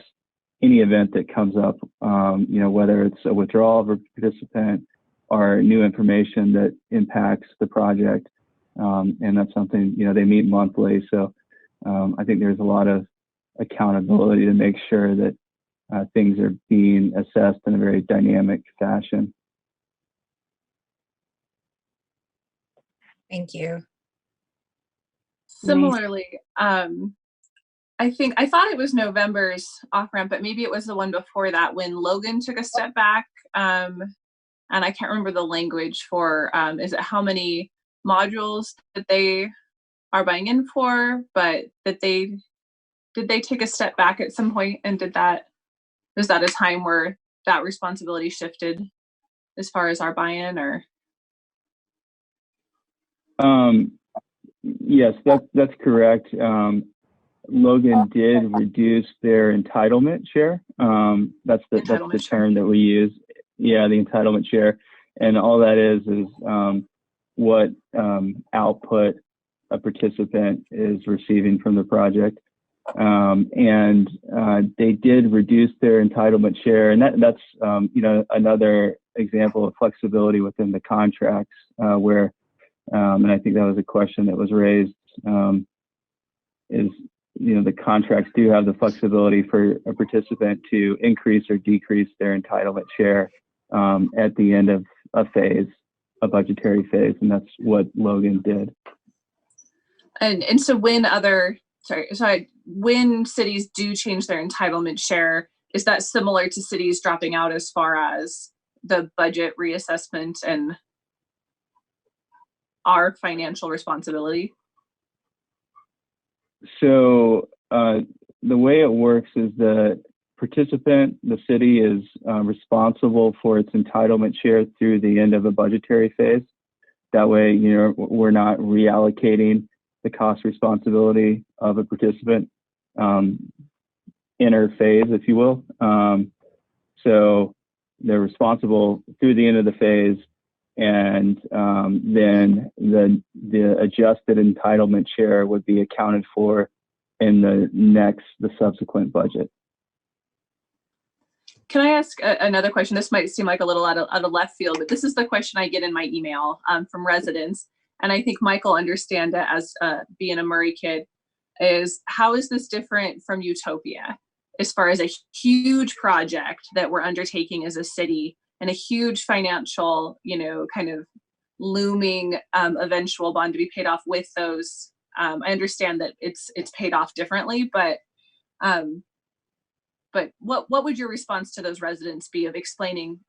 any event that comes up, whether it's a withdrawal of a participant or new information that impacts the project. And that's something, they meet monthly. So I think there's a lot of accountability to make sure that things are being assessed in a very dynamic fashion. Thank you. Similarly, I thought it was November's off ramp, but maybe it was the one before that when Logan took a step back. And I can't remember the language for, is it how many modules that they are buying in for, but that did they take a step back at some point, and was that a time where that responsibility shifted as far as our buy-in, or? Yes, that's correct. Logan did reduce their entitlement share. That's the term that we use. Yeah, the entitlement share, and all that is what output a participant is receiving from the project. And they did reduce their entitlement share, and that's another example of flexibility within the contracts where. And I think that was a question that was raised, is, the contracts do have the flexibility for a participant to increase or decrease their entitlement share at the end of a budgetary phase. And that's what Logan did. And so when when cities do change their entitlement share, is that similar to cities dropping out as far as the budget reassessment and our financial responsibility? So the way it works is the participant, the city, is responsible for its entitlement share through the end of a budgetary phase. That way, we're not reallocating the cost responsibility of a participant interphase, if you will. So they're responsible through the end of the phase, and then the adjusted entitlement share would be accounted for in the subsequent budget. Can I ask another question? This might seem like a little out of left field, but this is the question I get in my email from residents. And I think Michael understands it as being a Murray kid, is how is this different from Utopia as far as a huge project that we're undertaking as a city and a huge financial, kind of looming eventual bond to be paid off with those. I understand that it's paid off differently, but what would your response to those residents be of explaining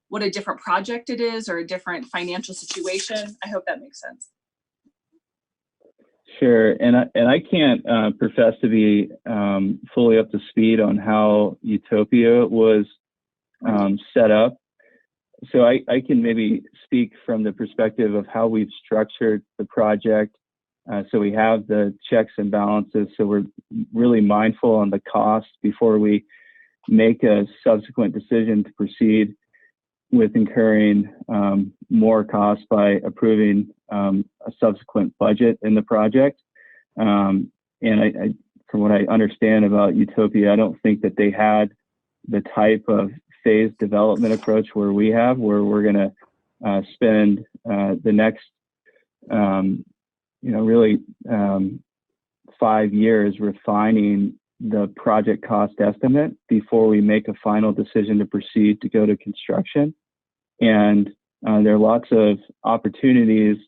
what a different project it is or a different financial situation? I hope that makes sense. Sure, and I can't profess to be fully up to speed on how Utopia was set up. So I can maybe speak from the perspective of how we've structured the project. So we have the checks and balances. So we're really mindful on the cost before we make a subsequent decision to proceed with incurring more costs by approving a subsequent budget in the project. And I, from what I understand about Utopia, I don't think that they had the type of phased development approach where we're going to spend the next, really 5 years refining the project cost estimate before we make a final decision to proceed to go to construction. And there are lots of opportunities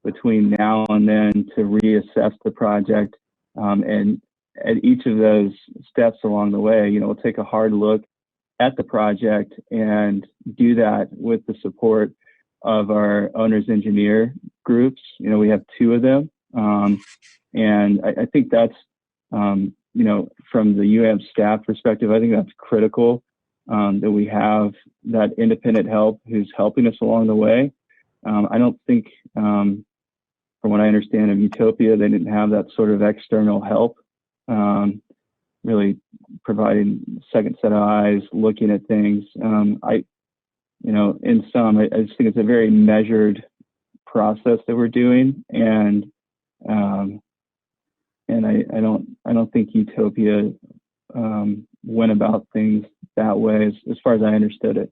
between now and then to reassess the project. And at each of those steps along the way, we'll take a hard look at the project and do that with the support of our owner's engineer groups. We have 2 of them And I think that's, you know, from the UAMP staff perspective, I think that's critical, that we have that independent help who's helping us along the way. I don't think, from what I understand of Utopia, they didn't have that sort of external help, really providing second set of eyes, looking at things. You know, in sum, I just think it's a very measured process that we're doing, and I don't think Utopia went about things that way as far as I understood it.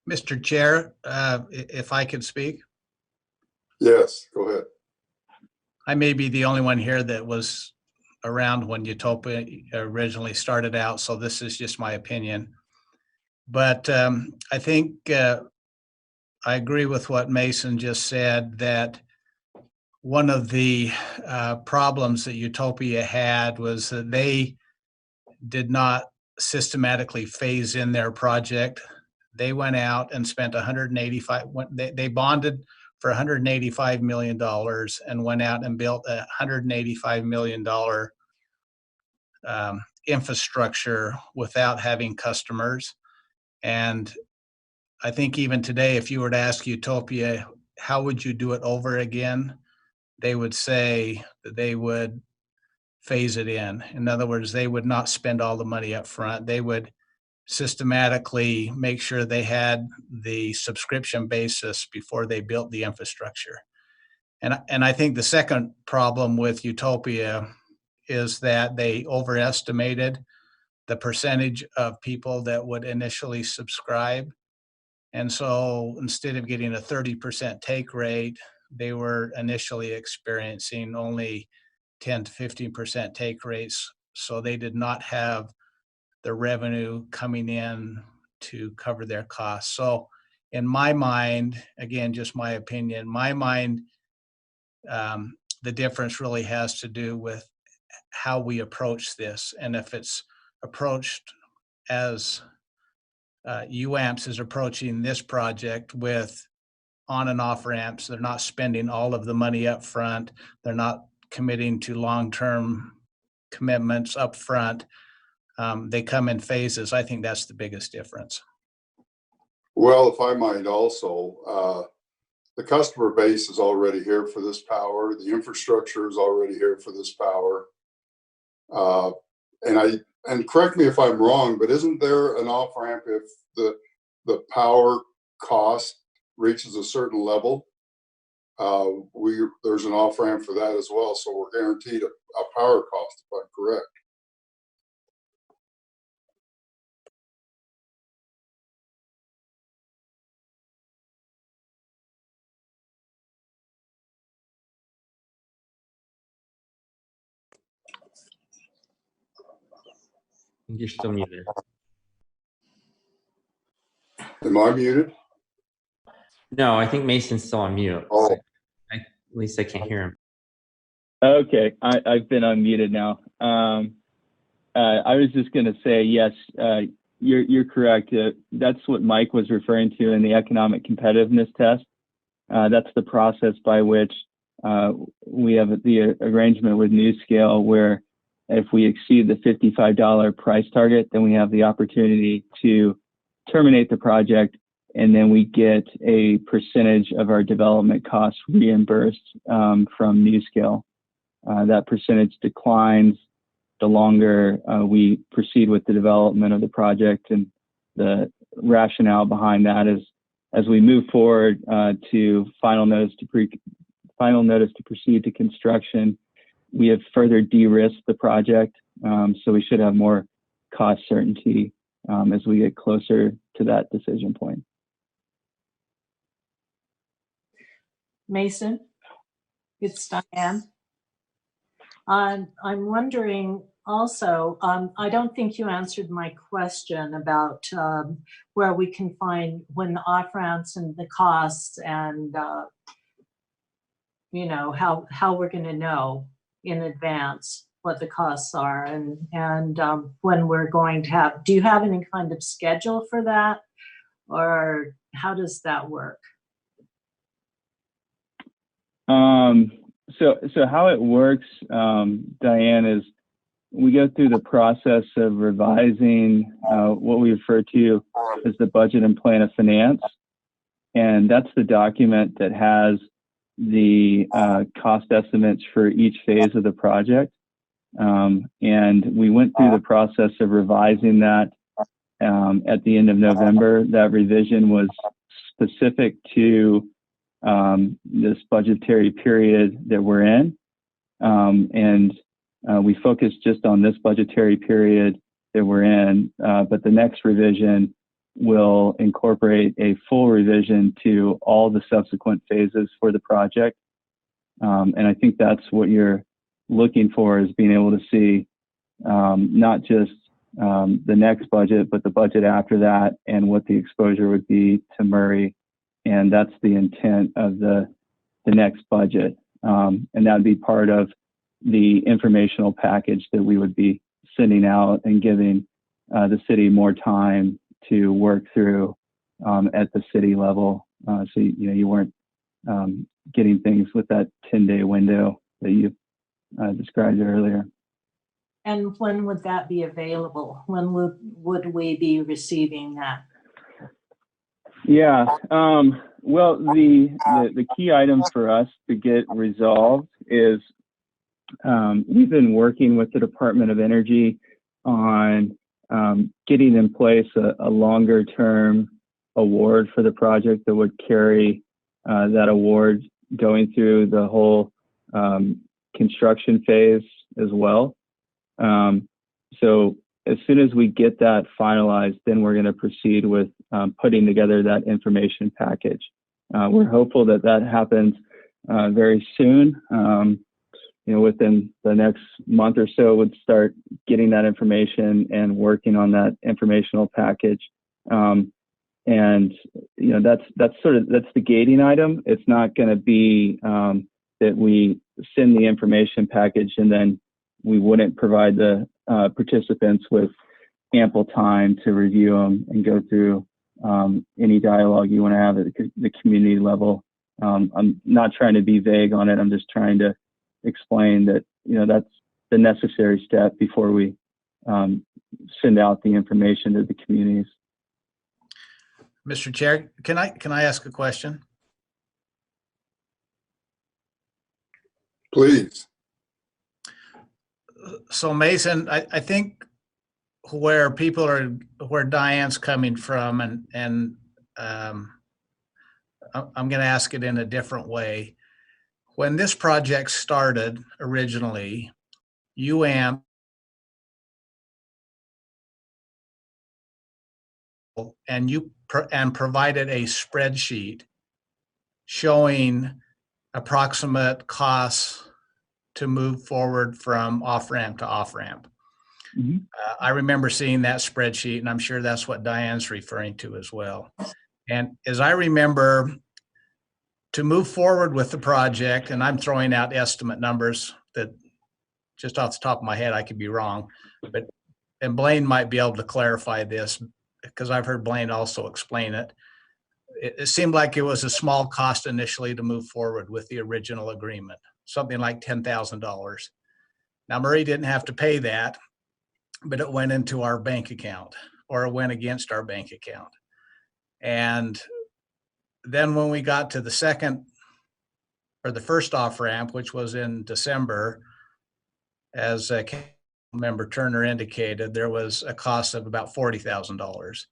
Mr. Chair, if I could speak. Yes, go ahead. I may be the only one here that was around when Utopia originally started out, so this is just my opinion. But I think I agree with what Mason just said, that one of the problems that Utopia had was that they did not systematically phase in their project. They went out and spent they bonded for $185 million and went out and built a $185 million infrastructure without having customers. And I think even today, if you were to ask Utopia, how would you do it over again? They would say that they would phase it in. In other words, they would not spend all the money up front. They would systematically make sure they had the subscription basis before they built the infrastructure. And I think the second problem with Utopia is that they overestimated the percentage of people that would initially subscribe. And so instead of getting a 30% take rate, they were initially experiencing only 10 to 15% take rates. So they did not have the revenue coming in to cover their costs. So in my mind, again, just my opinion, the difference really has to do with how we approach this. And if it's approached as UAMPS is approaching this project with on and off ramps, they're not spending all of the money up front, they're not committing to long-term commitments up front, they come in phases. I think that's the biggest difference. Well, if I might also, the customer base is already here for this power. The infrastructure is already here for this power. And correct me if I'm wrong, but isn't there an off ramp if the power cost reaches a certain level? There's an off ramp for that as well. So we're guaranteed a power cost, if I'm correct. You're still muted. Am I muted? No, I think Mason's still on mute. Oh. So at least I can't hear him. Okay, I've been unmuted now. I was just going to say, yes, you're correct. That's what Mike was referring to in the economic competitiveness test. That's the process by which we have the arrangement with NuScale, where if we exceed the $55 price target, then we have the opportunity to terminate the project, and then we get a percentage of our development costs reimbursed from NuScale. That percentage declines the longer we proceed with the development of the project, and the rationale behind that is as we move forward to final notice to proceed to construction, we have further de-risked the project, so we should have more cost certainty as we get closer to that decision point. Mason, it's Diane. I'm wondering also, I don't think you answered my question about where we can find when the off ramps and the costs, and you know, how we're going to know in advance what the costs are, and when we're going to have. Do you have any kind of schedule for that, or how does that work? So how it works, Diane, is we go through the process of revising what we refer to as the budget and plan of finance. And that's the document that has the cost estimates for each phase of the project. And we went through the process of revising that at the end of November. That revision was specific to this budgetary period that we're in. And we focused just on this budgetary period that we're in, but the next revision will incorporate a full revision to all the subsequent phases for the project. And I think that's what you're looking for, is being able to see not just the next budget, but the budget after that and what the exposure would be to Murray. And that's the intent of the next budget. And that would be part of the informational package that we would be sending out and giving the city more time to work through at the city level. So, you weren't getting things with that 10-day window that you described earlier. And when would that be available? When would we be receiving that? Yeah, well, the key item for us to get resolved is we've been working with the Department of Energy on getting in place a longer term award for the project that would carry that award going through the whole construction phase as well. So as soon as we get that finalized, then we're going to proceed with putting together that information package. We're hopeful that that happens very soon. Within the next month or so, would start getting that information and working on that informational package. And that's the gating item. It's not going to be that we send the information package and then we wouldn't provide the participants with ample time to review them and go through any dialogue you want to have at the community level. I'm not trying to be vague on it. I'm just trying to explain that that's the necessary step before we send out the information to the communities. Mr. Chair, can I ask a question? Please. So Mason, I think where Diane's coming from, and I'm going to ask it in a different way. When this project started originally, UAMP and provided a spreadsheet showing approximate costs to move forward from off-ramp to off-ramp. Mm-hmm. I remember seeing that spreadsheet, and I'm sure that's what Diane's referring to as well. And as I remember, to move forward with the project, and I'm throwing out estimate numbers that just off the top of my head, I could be wrong, and Blaine might be able to clarify this because I've heard Blaine also explain it. It seemed like it was a small cost initially to move forward with the original agreement, something like $10,000. Now, Murray didn't have to pay that, but it went into our bank account, or it went against our bank account. And then when we got to the first off-ramp, which was in December, as Member Turner indicated, there was a cost of about $40,000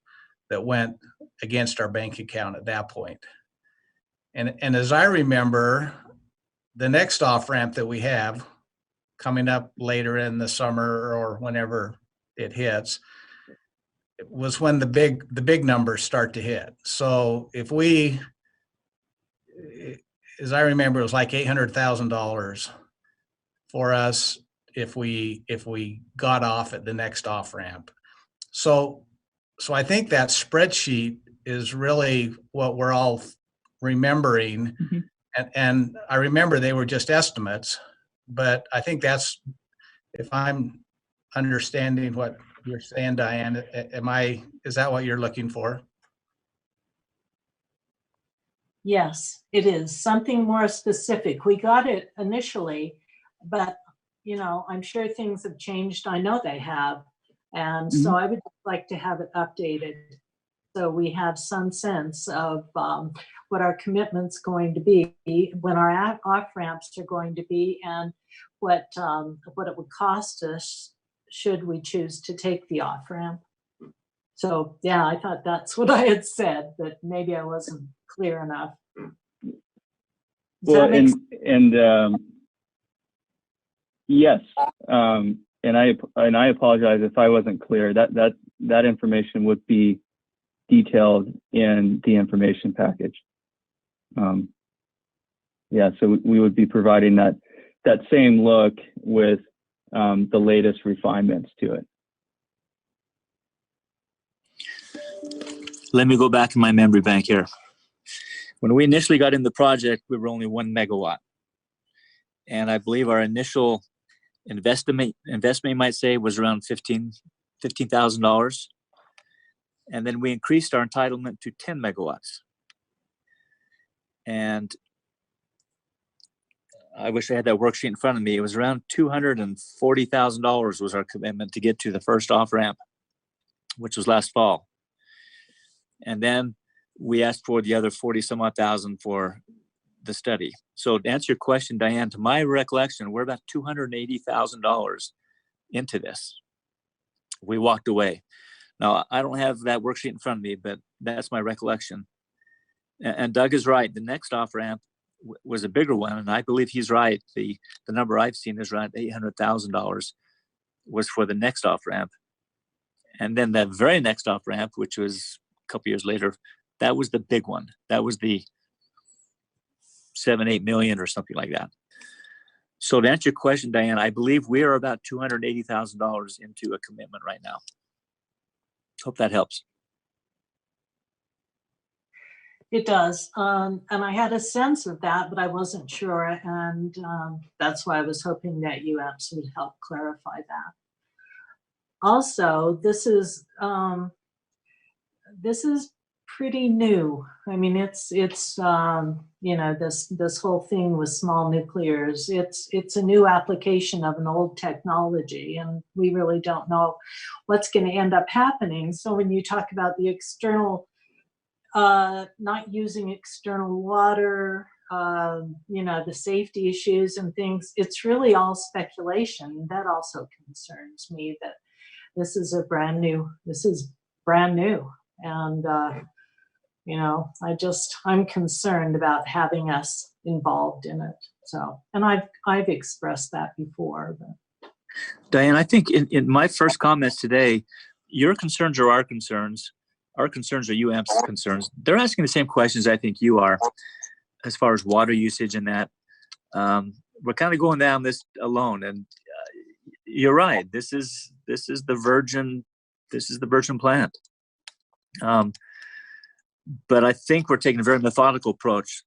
that went against our bank account at that point. And as I remember, the next off-ramp that we have coming up later in the summer or whenever it hits, was when the big numbers start to hit. So if we, as I remember, it was like $800,000 for us if we got off at the next off ramp. So I think that spreadsheet is really what we're all remembering. Mm-hmm. And I remember they were just estimates, but I think that's, if I'm understanding what you're saying, Diane, is that what you're looking for? Yes, it is something more specific. We got it initially, but you know, I'm sure things have changed. I know they have. And so I would like to have it updated. So we have some sense of what our commitment's going to be, when our off ramps are going to be, and what it would cost us should we choose to take the off ramp. So yeah, I thought that's what I had said, but maybe I wasn't clear enough. Does Well, that make sense? yes, and I apologize if I wasn't clear. That information would be detailed in the information package. Yeah, so we would be providing that same look with the latest refinements to it. Let me go back in my memory bank here. When we initially got in the project, we were only 1 megawatt. And I believe our initial investment you might say was around $15,000. And then we increased our entitlement to 10 megawatts. And I wish I had that worksheet in front of me. It was around $240,000 was our commitment to get to the first off ramp, which was last fall. And then we asked for the other 40 some odd thousand for the study. So to answer your question, Diane, to my recollection, we're about $280,000 into this. We walked away. Now, I don't have that worksheet in front of me, but that's my recollection. And Doug is right. The next off ramp was a bigger one, and I believe he's right. The number I've seen is around $800,000 was for the next off ramp. And then that very next off ramp, which was a couple years later, that was the big one. That was the 7-8 million or something like that. So to answer your question, Diane, I believe we are about $280,000 into a commitment right now. Hope that helps. It does. And I had a sense of that, but I wasn't sure. And that's why I was hoping that UAMPS would help clarify that. Also, this is pretty new. I mean, it's you know, this whole thing with small nuclears, it's a new application of an old technology, and we really don't know what's going to end up happening. So when you talk about the external, not using external water, you know, the safety issues and things, it's really all speculation. That also concerns me, that this is brand new. And you know, I'm concerned about having us involved in it. So, and I've expressed that before. But. Diane, I think in my first comments today, your concerns are our concerns. Our concerns are UAMP's concerns. They're asking the same questions I think you are, as far as water usage and that. We're kind of going down this alone, and you're right. This is the virgin plant. But I think we're taking a very methodical approach,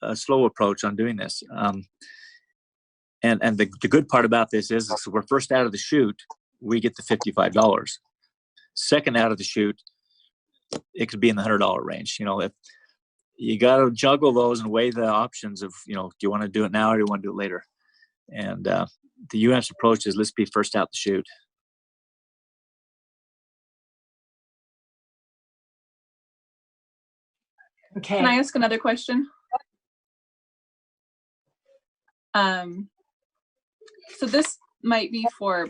a slow approach on doing this. And the good part about this is we're first out of the chute, we get the $55. Second out of the chute, it could be in the $100 range. You know, if you got to juggle those and weigh the options of, you know, do you want to do it now or do you want to do it later? And the UAMPS approach is let's be first out the chute. Okay. Can I ask another question? So this might be for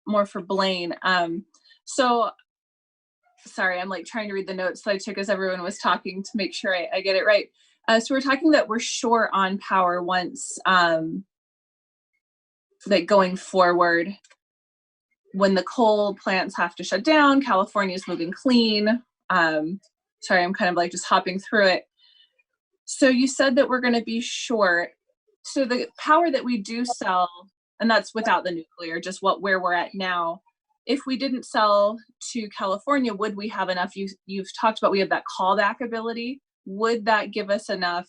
more for Blaine. So sorry, I'm like trying to read the notes that I took as everyone was talking to make sure I get it right. So we're talking that we're short on power once, like going forward, when the coal plants have to shut down, California's moving clean. Sorry, I'm kind of like just hopping through it. So you said that we're going to be short. So the power that we do sell, and that's without the nuclear, just where we're at now. If we didn't sell to California, would we have enough? You've talked about we have that callback ability. Would that give us enough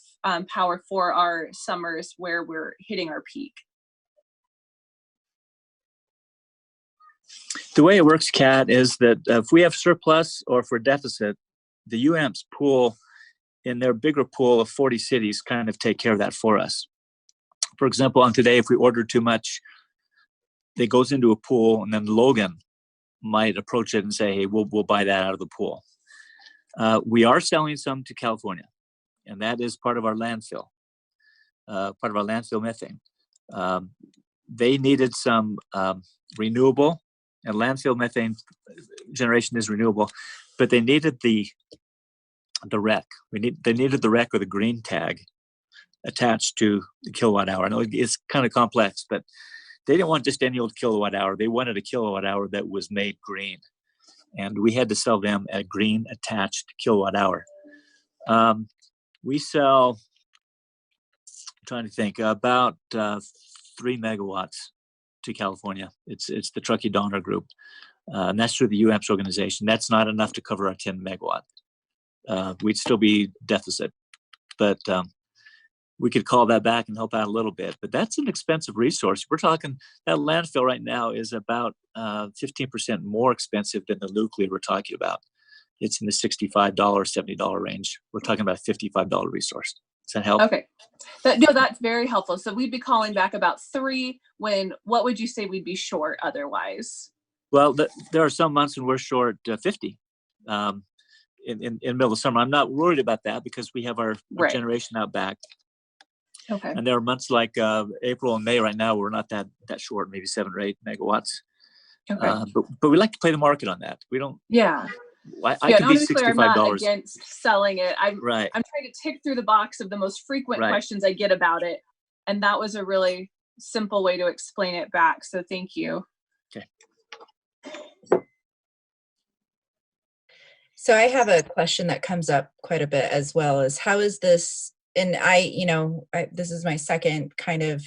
power for our summers where we're hitting our peak? The way it works, Kat, is that if we have surplus or if we're deficit, the UAMPS pool in their bigger pool of 40 cities kind of take care of that for us. For example, on Today, if we order too much, it goes into a pool, and then Logan might approach it and say, hey, we'll buy that out of the pool. We are selling some to California, and that is part of our landfill, methane. They needed some renewable, and landfill methane generation is renewable, but they needed the REC. They needed the REC or the green tag attached to the kilowatt hour. I know it's kind of complex, but they didn't want just any old kilowatt hour. They wanted a kilowatt hour that was made green, and we had to sell them a green attached kilowatt hour. We sell, I'm trying to think, about 3 megawatts to California. It's the Truckee Donner Group, and that's through the UAMPS organization. That's not enough to cover our 10 megawatt. We'd still be deficit, but we could call that back and help out a little bit. But that's an expensive resource. We're talking that landfill right now is about 15% more expensive than the nuclear we're talking about. It's in the $65, $70 range. We're talking about a $55 resource. Does that help? Okay. That's very helpful. So we'd be calling back about 3 when, what would you say we'd be short otherwise? Well, there are some months when we're short 50 in middle of summer. I'm not worried about that because we have our generation out back. Okay. And there are months like April and May right now, we're not that short, maybe 7 or 8 megawatts. Okay. But we like to play the market on that. We don't. Yeah. I can be $65. I'm not against selling it. I'm right. I'm trying to tick through the box of the most frequent questions I get about it. And that was a really simple way to explain it back. So thank you. Okay. So I have a question that comes up quite a bit as well, is how is this, and this is my second kind of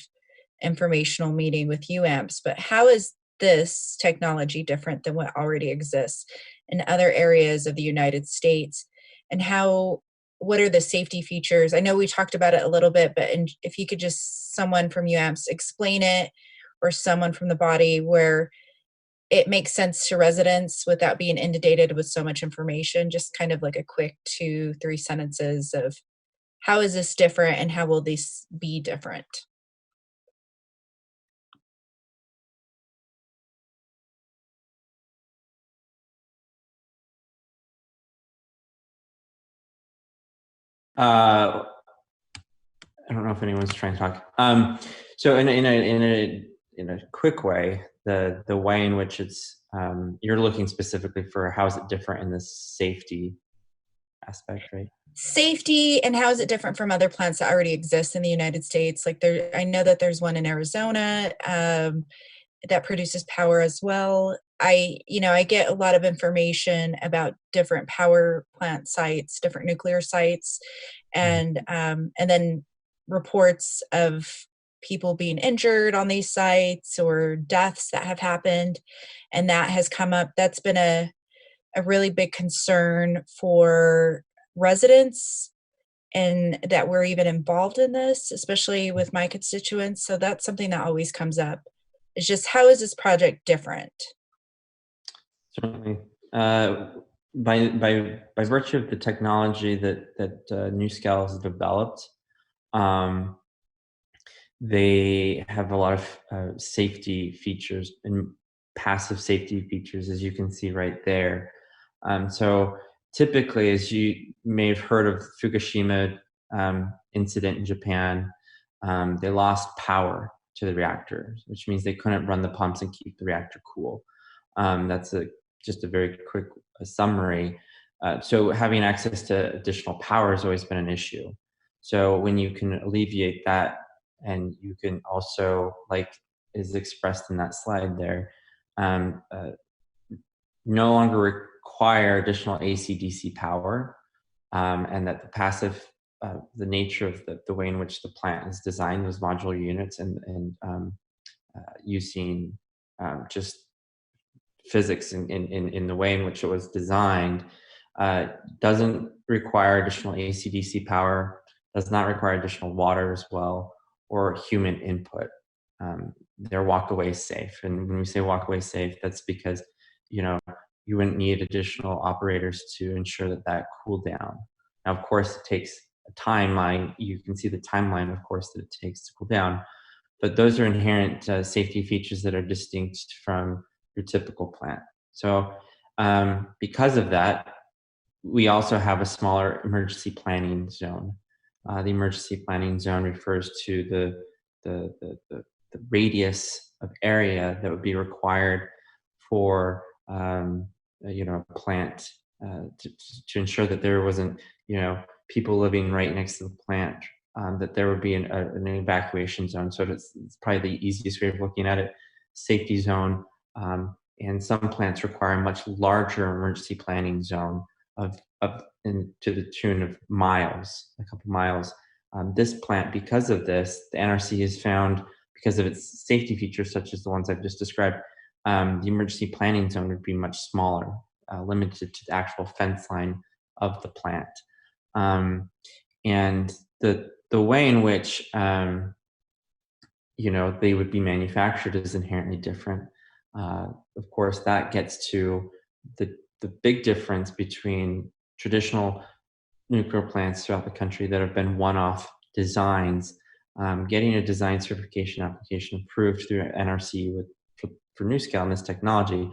informational meeting with UAMPS, but how is this technology different than what already exists in other areas of the United States? And what are the safety features? I know we talked about it a little bit, but if you could just, someone from UAMPS explain it, or someone from the body, where it makes sense to residents without being inundated with so much information, just kind of like a quick 2-3 sentences of how is this different and how will this be different? I don't know if anyone's trying to talk. So in a quick way, the way in which it's you're looking specifically for how is it different in the safety aspect, right? Safety, and how is it different from other plants that already exist in the United States? Like I know that there's one in Arizona that produces power as well. I get a lot of information about different power plant sites, different nuclear sites, and then reports of people being injured on these sites or deaths that have happened. And that has come up. That's been a really big concern for residents, and that we're even involved in this, especially with my constituents. So that's something that always comes up. It's just, how is this project different? Certainly. By virtue of the technology that NuScale has developed, they have a lot of safety features and passive safety features, as you can see right there. So typically, as you may have heard of Fukushima incident in Japan, they lost power to the reactor, which means they couldn't run the pumps and keep the reactor cool. That's just a very quick summary. So having access to additional power has always been an issue. So when you can alleviate that, and you can also, like is expressed in that slide there, no longer require additional AC/DC power, and that the passive, the nature of the way in which the plant is designed, those modular units, and using just physics in the way in which it was designed, doesn't require additional AC/DC power, does not require additional water as well, or human input. They're walk-away safe. And when we say walk-away safe, that's because, you wouldn't need additional operators to ensure that cool down. Now, of course, it takes a timeline. You can see the timeline, of course, that it takes to cool down. But those are inherent safety features that are distinct from your typical plant. So because of that, we also have a smaller emergency planning zone. The emergency planning zone refers to the radius of area that would be required for a plant to ensure that there wasn't people living right next to the plant, that there would be an evacuation zone. So it's probably the easiest way of looking at it. Safety zone, and some plants require a much larger emergency planning zone to the tune of miles, a couple miles. This plant, because of this, the NRC has found, because of its safety features, such as the ones I've just described, the emergency planning zone would be much smaller, limited to the actual fence line of the plant. And the way in which they would be manufactured is inherently different. Of course, that gets to the big difference between traditional nuclear plants throughout the country that have been one-off designs. Getting a design certification application approved through NRC for NuScale and this technology,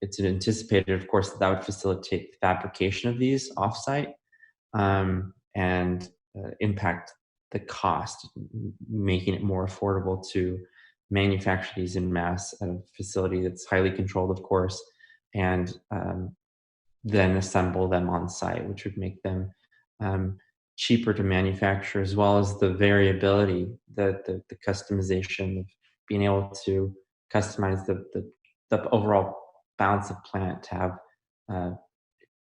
it's anticipated, of course, that would facilitate fabrication of these offsite and impact the cost, making it more affordable to manufacture these in mass at a facility that's highly controlled, of course, and then assemble them on site, which would make them cheaper to manufacture, as well as the variability, the customization of being able to customize the overall balance of plant to have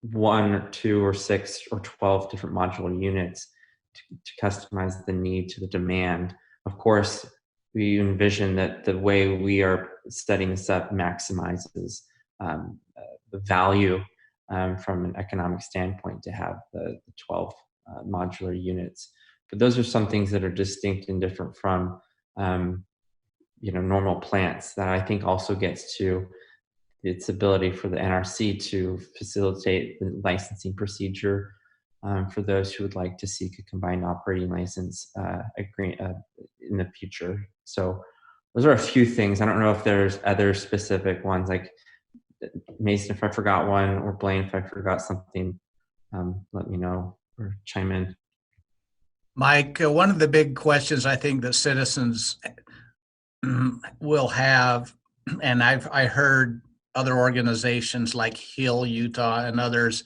1 or 2 or 6 or 12 different modular units to customize the need to the demand. Of course, we envision that the way we are setting this up maximizes the value from an economic standpoint to have the 12 modular units. But those are some things that are distinct and different from normal plants, that I think also gets to its ability for the NRC to facilitate the licensing procedure for those who would like to seek a combined operating license in the future. So those are a few things. I don't know if there's other specific ones, like Mason, if I forgot one, or Blaine, if I forgot something, let me know or chime in. Mike, one of the big questions I think that citizens will have, and I heard other organizations like Hill Utah and others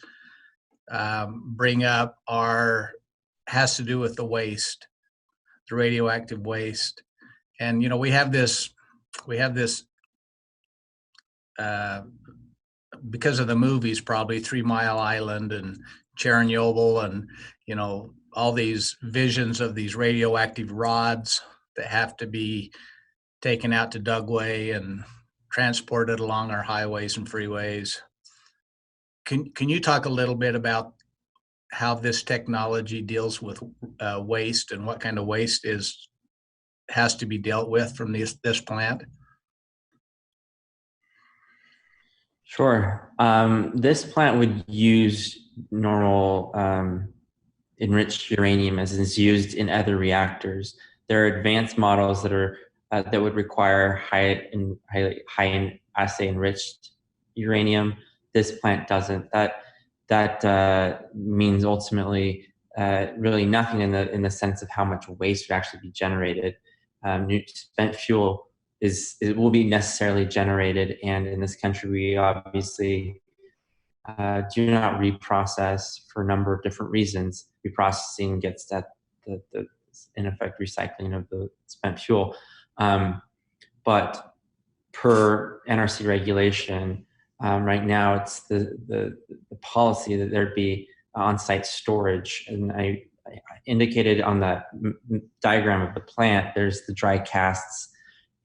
bring up, has to do with the waste, the radioactive waste. And we have this because of the movies, probably 3 Mile Island and Chernobyl, and all these visions of these radioactive rods that have to be taken out to Dugway and transported along our highways and freeways. Can you talk a little bit about how this technology deals with waste, and what kind of waste has to be dealt with from this plant? Sure. This plant would use normal enriched uranium as is used in other reactors. There are advanced models that would require high assay enriched uranium. This plant doesn't. That means ultimately really nothing in the sense of how much waste would actually be generated. Spent fuel will be necessarily generated, and in this country we obviously do not reprocess for a number of different reasons. Reprocessing gets at the in effect recycling of the spent fuel, but per NRC regulation, right now it's the policy that there'd be on-site storage, and I indicated on that diagram of the plant, there's the dry casts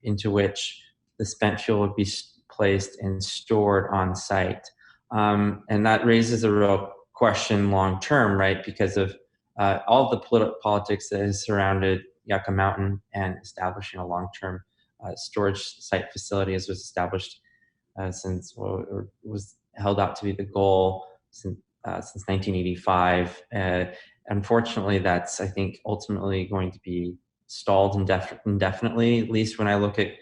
into which the spent fuel would be placed and stored on site. And that raises a real question long term, right? Because of all the politics that has surrounded Yucca Mountain and establishing a long-term storage site facility, as was established was held out to be the goal since 1985. Unfortunately, that's, I think, ultimately going to be stalled indefinitely, at least when I look at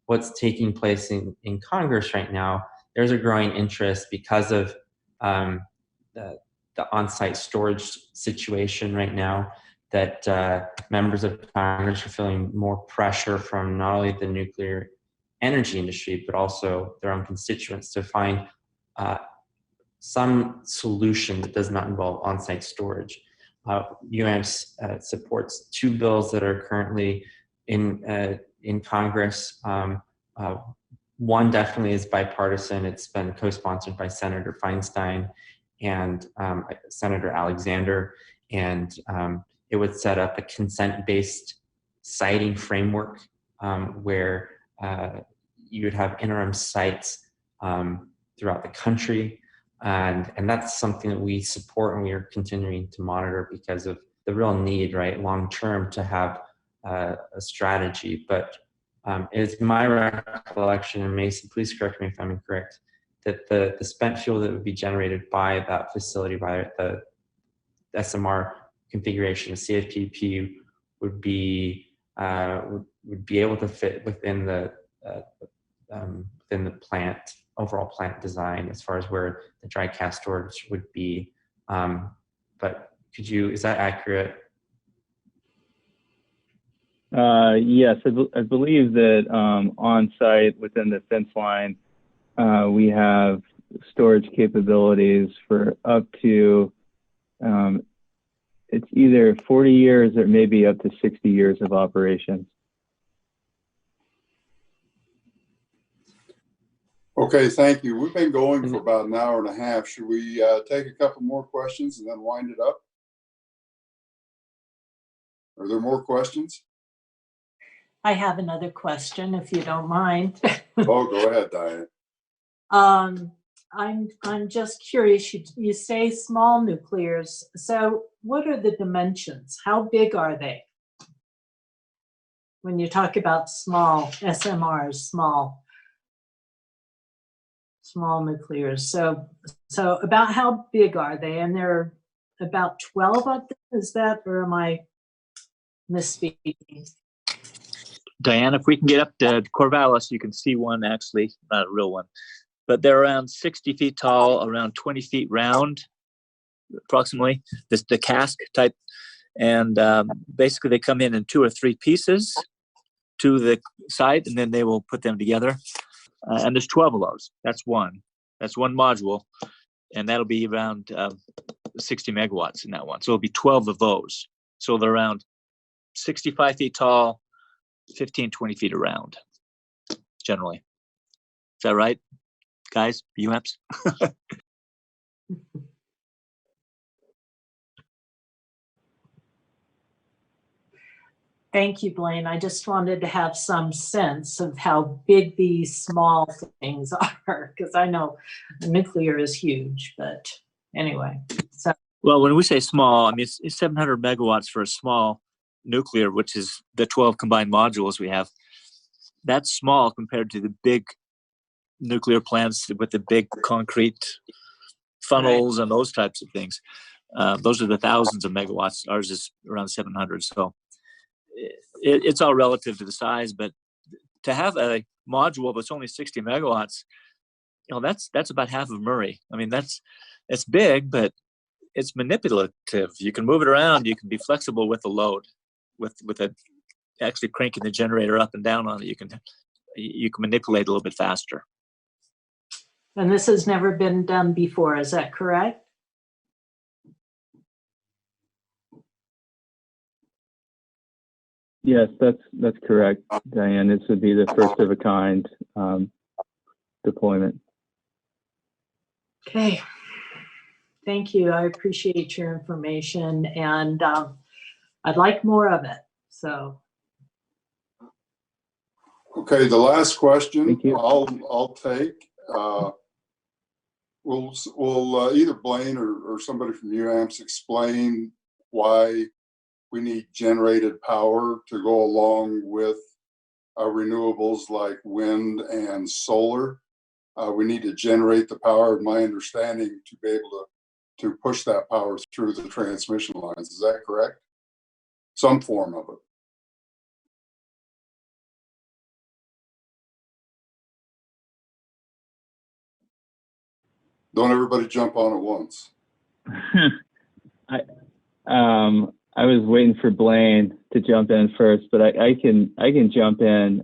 what's taking place in Congress right now. There's a growing interest because of the on-site storage situation right now, that members of Congress are feeling more pressure from not only the nuclear energy industry, but also their own constituents to find some solution that does not involve on-site storage. UAMPS supports 2 bills that are currently in Congress. One definitely is bipartisan. It's been co-sponsored by Senator Feinstein and Senator Alexander, and it would set up a consent-based siting framework where you would have interim sites throughout the country. And that's something that we support and we are continuing to monitor because of the real need, right, long-term to have a strategy. But it's my recollection, and Mason, please correct me if I'm incorrect, that the spent fuel that would be generated by that facility, by the SMR configuration, the CFPP would be able to fit within the plant, overall plant design, as far as where the dry cask storage would be. But is that accurate? Yes, I believe that on site within the fence line, we have storage capabilities for up to, it's either 40 years or maybe up to 60 years of operations. Okay, thank you. We've been going for about an hour and a half. Should we take a couple more questions and then wind it up? Are there more questions? I have another question, if you don't mind. Oh, go ahead, Diane. I'm just curious, you say small nuclears. So what are the dimensions? How big are they? When you talk about small SMRs, small nuclears. So about how big are they? And there are about 12 of them, is that, or am I misspeaking? Diane, if we can get up to Corvallis, you can see one actually, not a real one, but they're around 60 feet tall, around 20 feet round, approximately, the cask type. And basically they come in 2 or 3 pieces to the site, and then they will put them together. And there's 12 of those. That's one module, and that'll be around 60 megawatts in that one. So it'll be 12 of those. So they're around 65 feet tall, 15, 20 feet around, generally. Is that right, guys? UAMPS? Thank you, Blaine. I just wanted to have some sense of how big these small things are, because I know nuclear is huge, but anyway. So. Well, when we say small, I mean, it's 700 megawatts for a small nuclear, which is the 12 combined modules we have. That's small compared to the big nuclear plants with the big concrete funnels and those types of things. Those are the thousands of megawatts. Ours is around 700. So it's all relative to the size, but to have a module that's only 60 megawatts, that's about half of Murray. I mean, it's big, but it's manipulative. You can move it around. You can be flexible with the load, with actually cranking the generator up and down on it. You can manipulate a little bit faster. And this has never been done before, is that correct? Yes, that's correct, Diane. This would be the first of a kind deployment. Okay. Thank you. I appreciate your information, and I'd like more of it. So. Okay, the last question. Thank you. I'll take. Will either Blaine or somebody from UAMPS explain why we need generated power to go along with renewables like wind and solar? We need to generate the power, in my understanding, to be able to to push that power through the transmission lines. Is that correct? Some form of it. Don't everybody jump on at once. I was waiting for Blaine to jump in first, but I can jump in.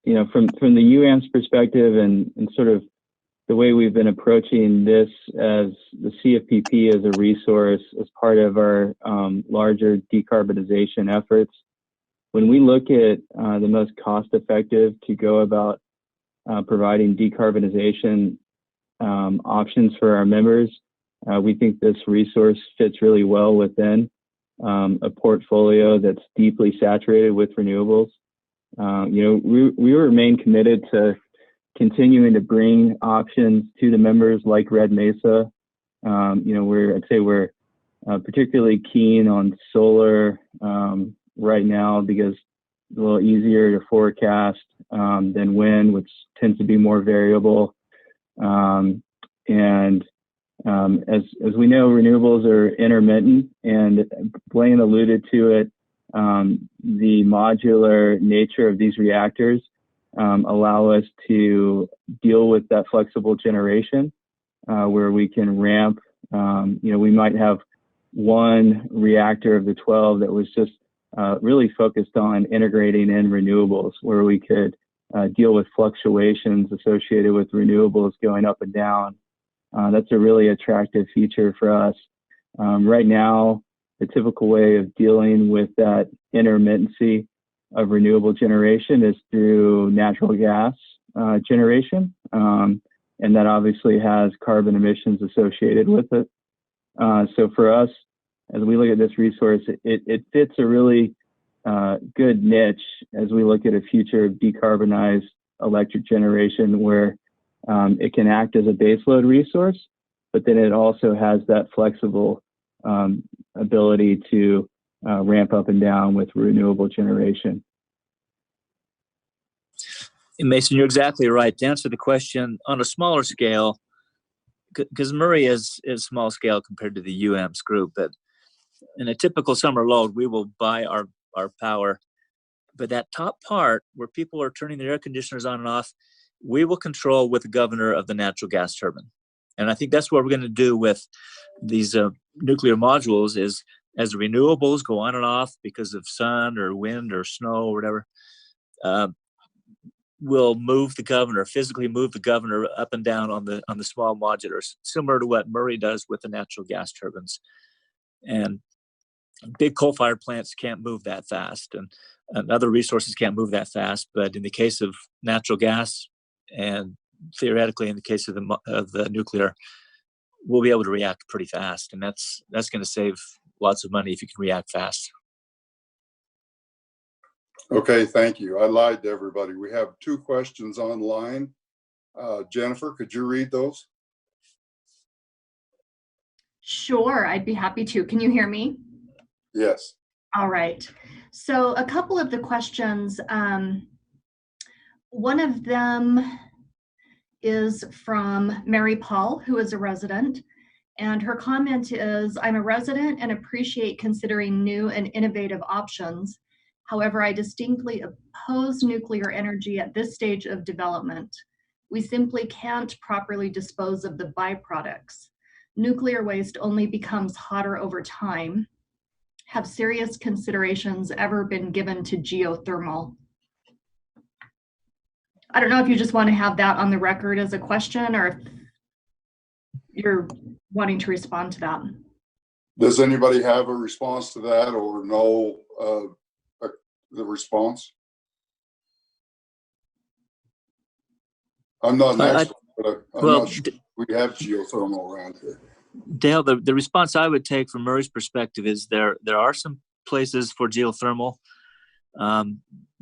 You know, from the UAM's perspective and sort of the way we've been approaching this as the CFPP as a resource as part of our larger decarbonization efforts. When we look at the most cost effective to go about providing decarbonization options for our members, we think this resource fits really well within a portfolio that's deeply saturated with renewables. You know, we remain committed to continuing to bring options to the members like Red Mesa. You know, I'd say we're particularly keen on solar right now because it's a little easier to forecast than wind, which tends to be more variable. As we know, renewables are intermittent, and Blaine alluded to it. The modular nature of these reactors allow us to deal with that flexible generation where we can ramp. You know, we might have one reactor of the 12 that was just really focused on integrating in renewables, where we could deal with fluctuations associated with renewables going up and down. That's a really attractive feature for us. Right now, the typical way of dealing with that intermittency of renewable generation is through natural gas generation. And that obviously has carbon emissions associated with it. So for us, as we look at this resource, it fits a really good niche as we look at a future of decarbonized electric generation where it can act as a baseload resource, but then it also has that flexible ability to ramp up and down with renewable generation. Mason, you're exactly right. To answer the question, on a smaller scale, because Murray is small scale compared to the UAMS group, but in a typical summer load, we will buy our power. But that top part where people are turning their air conditioners on and off, we will control with the governor of the natural gas turbine. And I think that's what we're going to do with these nuclear modules is as the renewables go on and off because of sun or wind or snow or whatever, we'll physically move the governor up and down on the small modulars, similar to what Murray does with the natural gas turbines. And big coal-fired plants can't move that fast, and other resources can't move that fast. But in the case of natural gas, and theoretically in the case of the nuclear, we'll be able to react pretty fast, and that's going to save lots of money if you can react fast. Okay, thank you. I lied to everybody. We have 2 questions online. Jennifer, could you read those? Sure, I'd be happy to. Can you hear me? Yes. All right. So a couple of the questions, one of them is from Mary Paul, who is a resident. And her comment is, I'm a resident and appreciate considering new and innovative options. However, I distinctly oppose nuclear energy at this stage of development. We simply can't properly dispose of the byproducts. Nuclear waste only becomes hotter over time. Have serious considerations ever been given to geothermal? I don't know if you just want to have that on the record as a question or if you're wanting to respond to that. Does anybody have a response to that or know the response? I'm not an expert, but I'm not sure we have geothermal around here. Dale, the response I would take from Murray's perspective is there are some places for geothermal.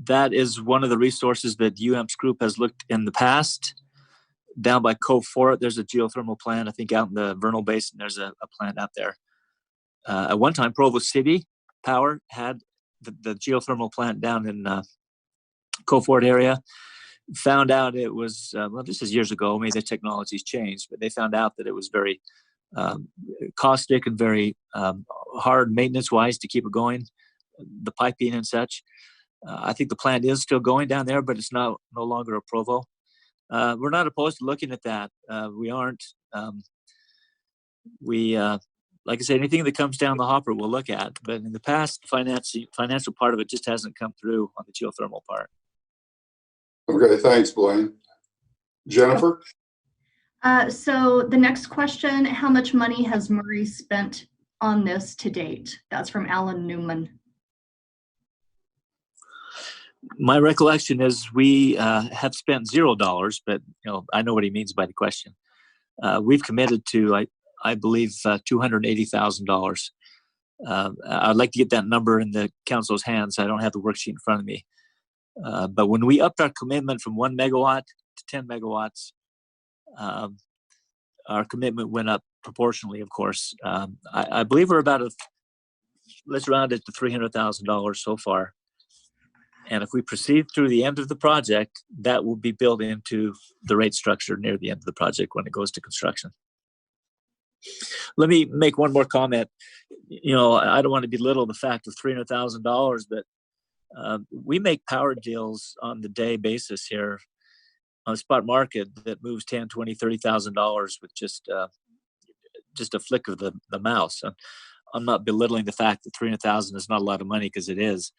That is one of the resources that UAMPS group has looked in the past. Down by Cove Fort, there's a geothermal plant. I think out in the Vernal Basin, there's a plant out there. At one time, Provo City Power had the geothermal plant down in Cove Fort area. Found out it was, well, this is years ago, maybe the technology's changed, but they found out that it was very caustic and very hard maintenance-wise to keep it going, the piping and such. I think the plant is still going down there, but it's no longer a Provo. We're not opposed to looking at that. We aren't. Like I said, anything that comes down the hopper we'll look at. But in the past, the financial part of it just hasn't come through on the geothermal part. Okay, thanks, Blaine. Jennifer? So the next question, how much money has Murray spent on this to date? That's from Alan Newman. My recollection is we have spent $0, but I know what he means by the question. We've committed to, I believe, $280,000. I'd like to get that number in the council's hands. I don't have the worksheet in front of me. But when we upped our commitment from 1 megawatt to 10 megawatts, our commitment went up proportionally, of course. I believe we're about let's round it to $300,000 so far. And if we proceed through the end of the project, that will be built into the rate structure near the end of the project when it goes to construction. Let me make one more comment. I don't want to belittle the fact of $300,000, but we make power deals on the day basis here on the spot market that moves $10,000, $20,000, $30,000 with just a flick of the mouse. I'm not belittling the fact that $300,000 is not a lot of money, because it is.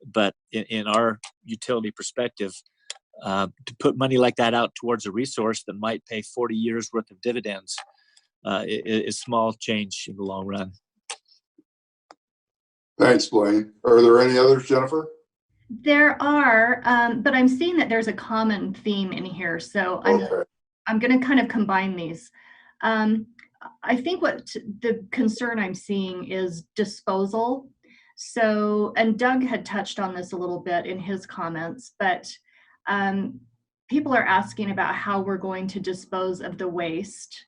But in our utility perspective, to put money like that out towards a resource that might pay 40 years worth of dividends is small change in the long run. Thanks, Blaine. Are there any others, Jennifer? There are, but I'm seeing that there's a common theme in here. So I'm going to kind of combine these. I think what the concern I'm seeing is disposal. So, and Doug had touched on this a little bit in his comments, but people are asking about how we're going to dispose of the waste,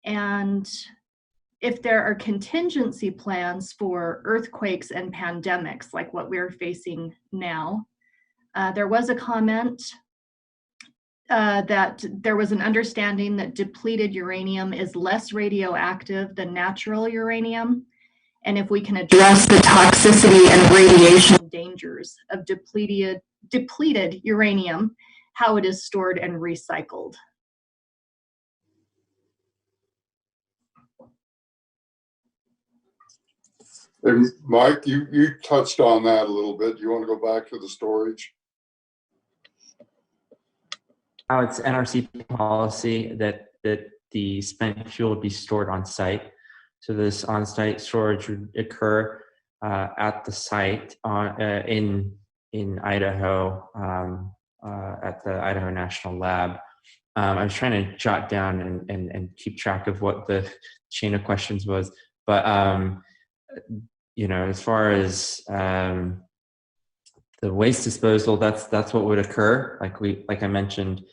and if there are contingency plans for earthquakes and pandemics like what we're facing now. There was a comment that there was an understanding that depleted uranium is less radioactive than natural uranium. And if we can address the toxicity and radiation dangers of depleted uranium, how it is stored and recycled. And Mike, you touched on that a little bit. Do you want to go back to the storage? Now it's NRC policy that the spent fuel would be stored on site. So this on-site storage would occur at the site in Idaho at the Idaho National Lab. I was trying to jot down and keep track of what the chain of questions was, but as far as the waste disposal, that's what would occur. Like I mentioned,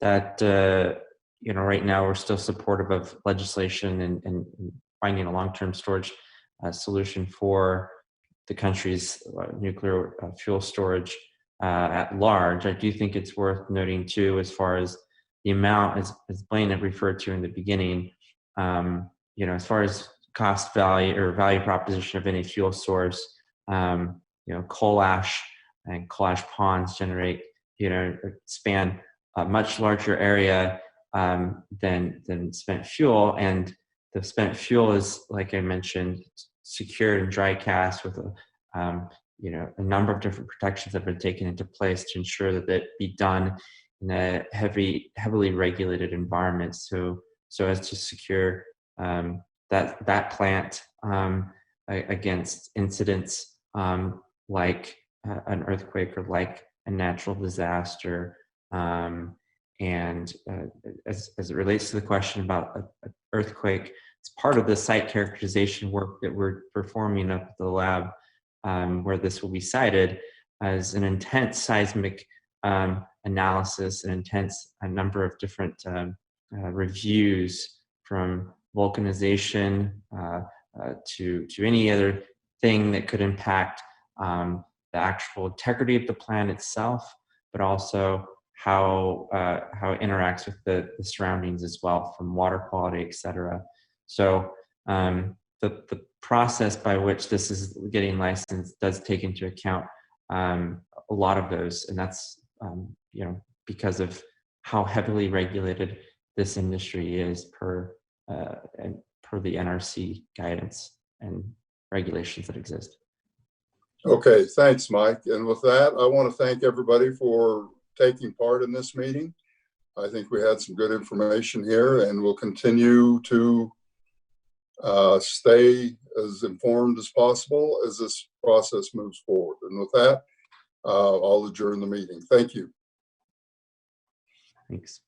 that right now we're still supportive of legislation and finding a long-term storage solution for the country's nuclear fuel storage at large. I do think it's worth noting too, as far as the amount, as Blaine had referred to in the beginning, as far as cost value or value proposition of any fuel source, coal ash and coal ash ponds generate, span a much larger area than spent fuel. And the spent fuel is, like I mentioned, secured in dry cask with a number of different protections that have been taken into place to ensure that it be done in a heavily regulated environment, so as to secure that plant against incidents like an earthquake or like a natural disaster. And as it relates to the question about an earthquake, it's part of the site characterization work that we're performing up at the lab, where this will be cited as an intense seismic analysis, a number of different reviews, from vulcanization to any other thing that could impact the actual integrity of the plant itself, but also how it interacts with the surroundings as well, from water quality, et cetera. So the process by which this is getting licensed does take into account a lot of those, and that's because of how heavily regulated this industry is per the NRC guidance and regulations that exist. Okay, thanks, Mike. And with that, I want to thank everybody for taking part in this meeting. I think we had some good information here, and we'll continue to stay as informed as possible as this process moves forward. And with that, I'll adjourn the meeting. Thank you. Thanks.